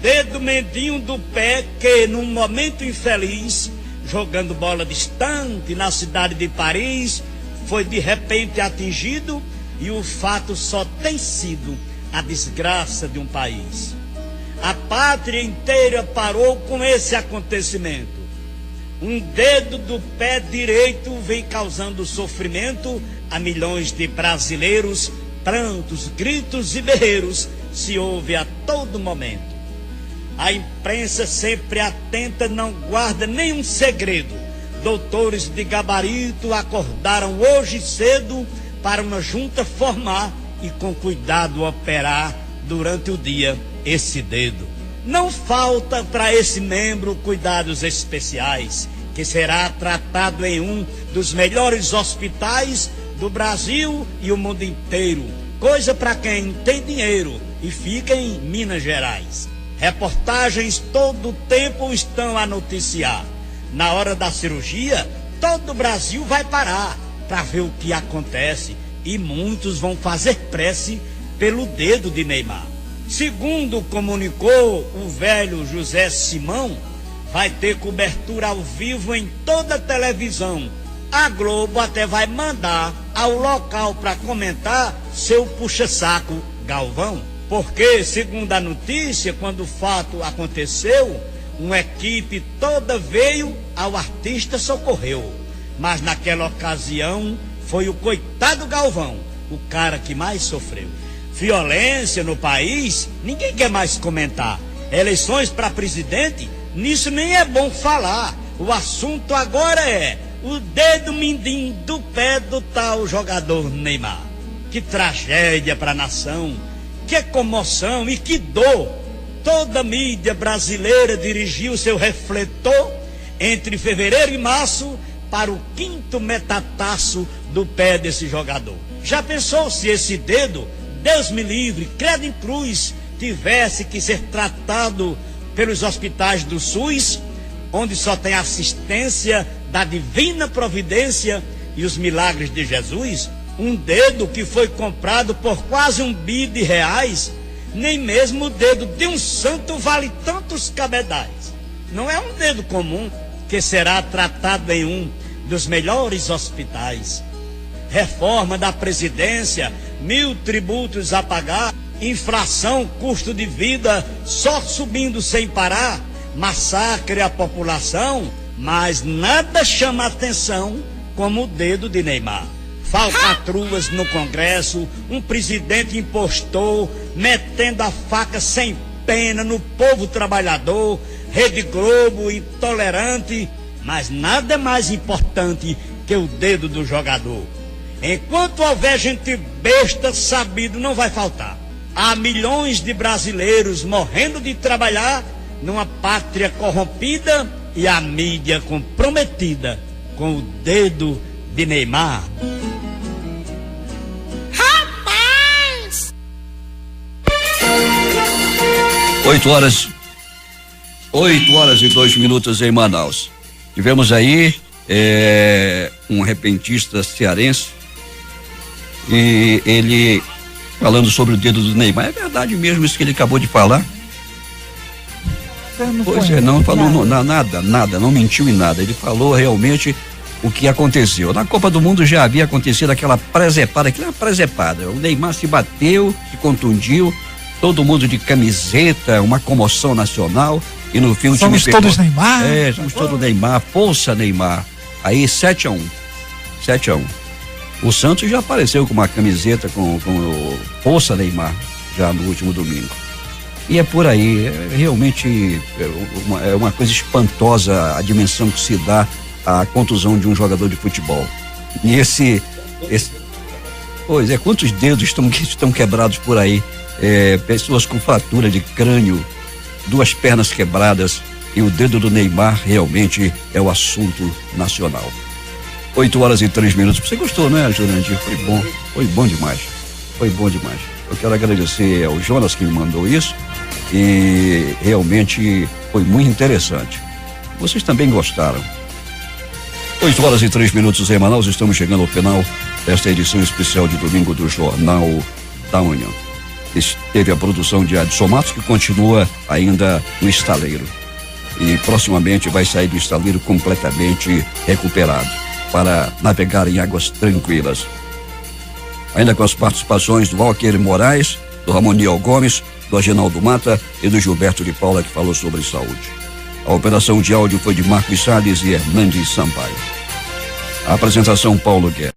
Speaker 20: Dedo mindinho do pé que, num momento infeliz, jogando bola distante na cidade de Paris, foi de repente atingido e o fato só tem sido a desgraça de um país. A pátria inteira parou com esse acontecimento. Um dedo do pé direito vem causando sofrimento a milhões de brasileiros, prantos, gritos e berreiros se ouve a todo momento. A imprensa sempre atenta não guarda nenhum segredo. Doutores de gabarito acordaram hoje cedo para uma junta formar e com cuidado operar durante o dia esse dedo. Não falta para esse membro cuidados especiais, que será tratado em um dos melhores hospitais do Brasil e o mundo inteiro. Coisa para quem tem dinheiro e fica em Minas Gerais. Reportagens todo o tempo estão a noticiar. Na hora da cirurgia, todo o Brasil vai parar para ver o que acontece e muitos vão fazer prece pelo dedo de Neymar. Segundo comunicou o velho José Simão, vai ter cobertura ao vivo em toda a televisão. A Globo até vai mandar ao local para comentar seu puxa-saco Galvão. Porque, segundo a notícia, quando o fato aconteceu, uma equipe toda veio ao artista socorreu. Mas naquela ocasião foi o coitado Galvão, o cara que mais sofreu. Violência no país, ninguém quer mais comentar. Eleições para presidente, nisso nem é bom falar. O assunto agora é o dedo mindinho do pé do tal jogador Neymar. Que tragédia para a nação, que comoção e que dor. Toda a mídia brasileira dirigiu seu refletor entre fevereiro e março para o 5º metataço do pé desse jogador. Já pensou se esse dedo, Deus me livre, credo em cruz, tivesse que ser tratado pelos hospitais do SUS, onde só tem assistência da divina providência e os milagres de Jesus? Um dedo que foi comprado por quase R$1 bilhão, nem mesmo o dedo de um santo vale tantos cabedais. Não é um dedo comum que será tratado em um dos melhores hospitais. Reforma da Presidência, 1000 tributos a pagar, inflação, custo de vida só subindo sem parar, massacre à população, mas nada chama atenção como o dedo de Neymar. Falcatruas no Congresso, um presidente impostor, metendo a faca sem pena no povo trabalhador, Rede Globo intolerante, mas nada é mais importante que o dedo do jogador. Enquanto houver gente besta, sabido não vai faltar. Há milhões de brasileiros morrendo de trabalhar numa pátria corrompida e a mídia comprometida com o dedo de Neymar.
Speaker 2: 8 horas e 2 minutos em Manaus. Tivemos aí um repentista cearense e ele falando sobre o dedo do Neymar. É verdade mesmo isso que ele acabou de falar? Pois é, não falou nada, não mentiu em nada. Ele falou realmente o que aconteceu. Na Copa do Mundo já havia acontecido aquela presepada, o Neymar se bateu, se contundiu, todo mundo de camiseta, uma comoção nacional, e no fim o time pegou.
Speaker 5: Somos todos Neymar?
Speaker 2: Somos todos Neymar, força Neymar. Aí 7-1. O Santos já apareceu com uma camiseta com força Neymar, já no último domingo. E é por aí, realmente é uma coisa espantosa a dimensão que se dá à contusão de um jogador de futebol. E quantos dedos estão quebrados por aí? Pessoas com fratura de crânio, 2 pernas quebradas, e o dedo do Neymar realmente é o assunto nacional. 8 horas e 3 minutos. Você gostou, né, Jurandir? Foi bom demais. Eu quero agradecer ao Jonas que me mandou isso, e realmente foi muito interessante. Vocês também gostaram. 8 horas e 3 minutos em Manaus. Estamos chegando ao final desta edição especial de domingo do Jornal da Manhã. Teve a produção de Adson Matos, que continua ainda no estaleiro, e proximamente vai sair do estaleiro completamente recuperado para navegar em águas tranquilas. Ainda com as participações do Walker Moraes, do Ramoniel Gomes, do Agenaldo Mata e do Gilberto de Paula, que falou sobre saúde. A operação de áudio foi de Marcos Salles e Hernandes Sampaio. A apresentação Paulo Guerra.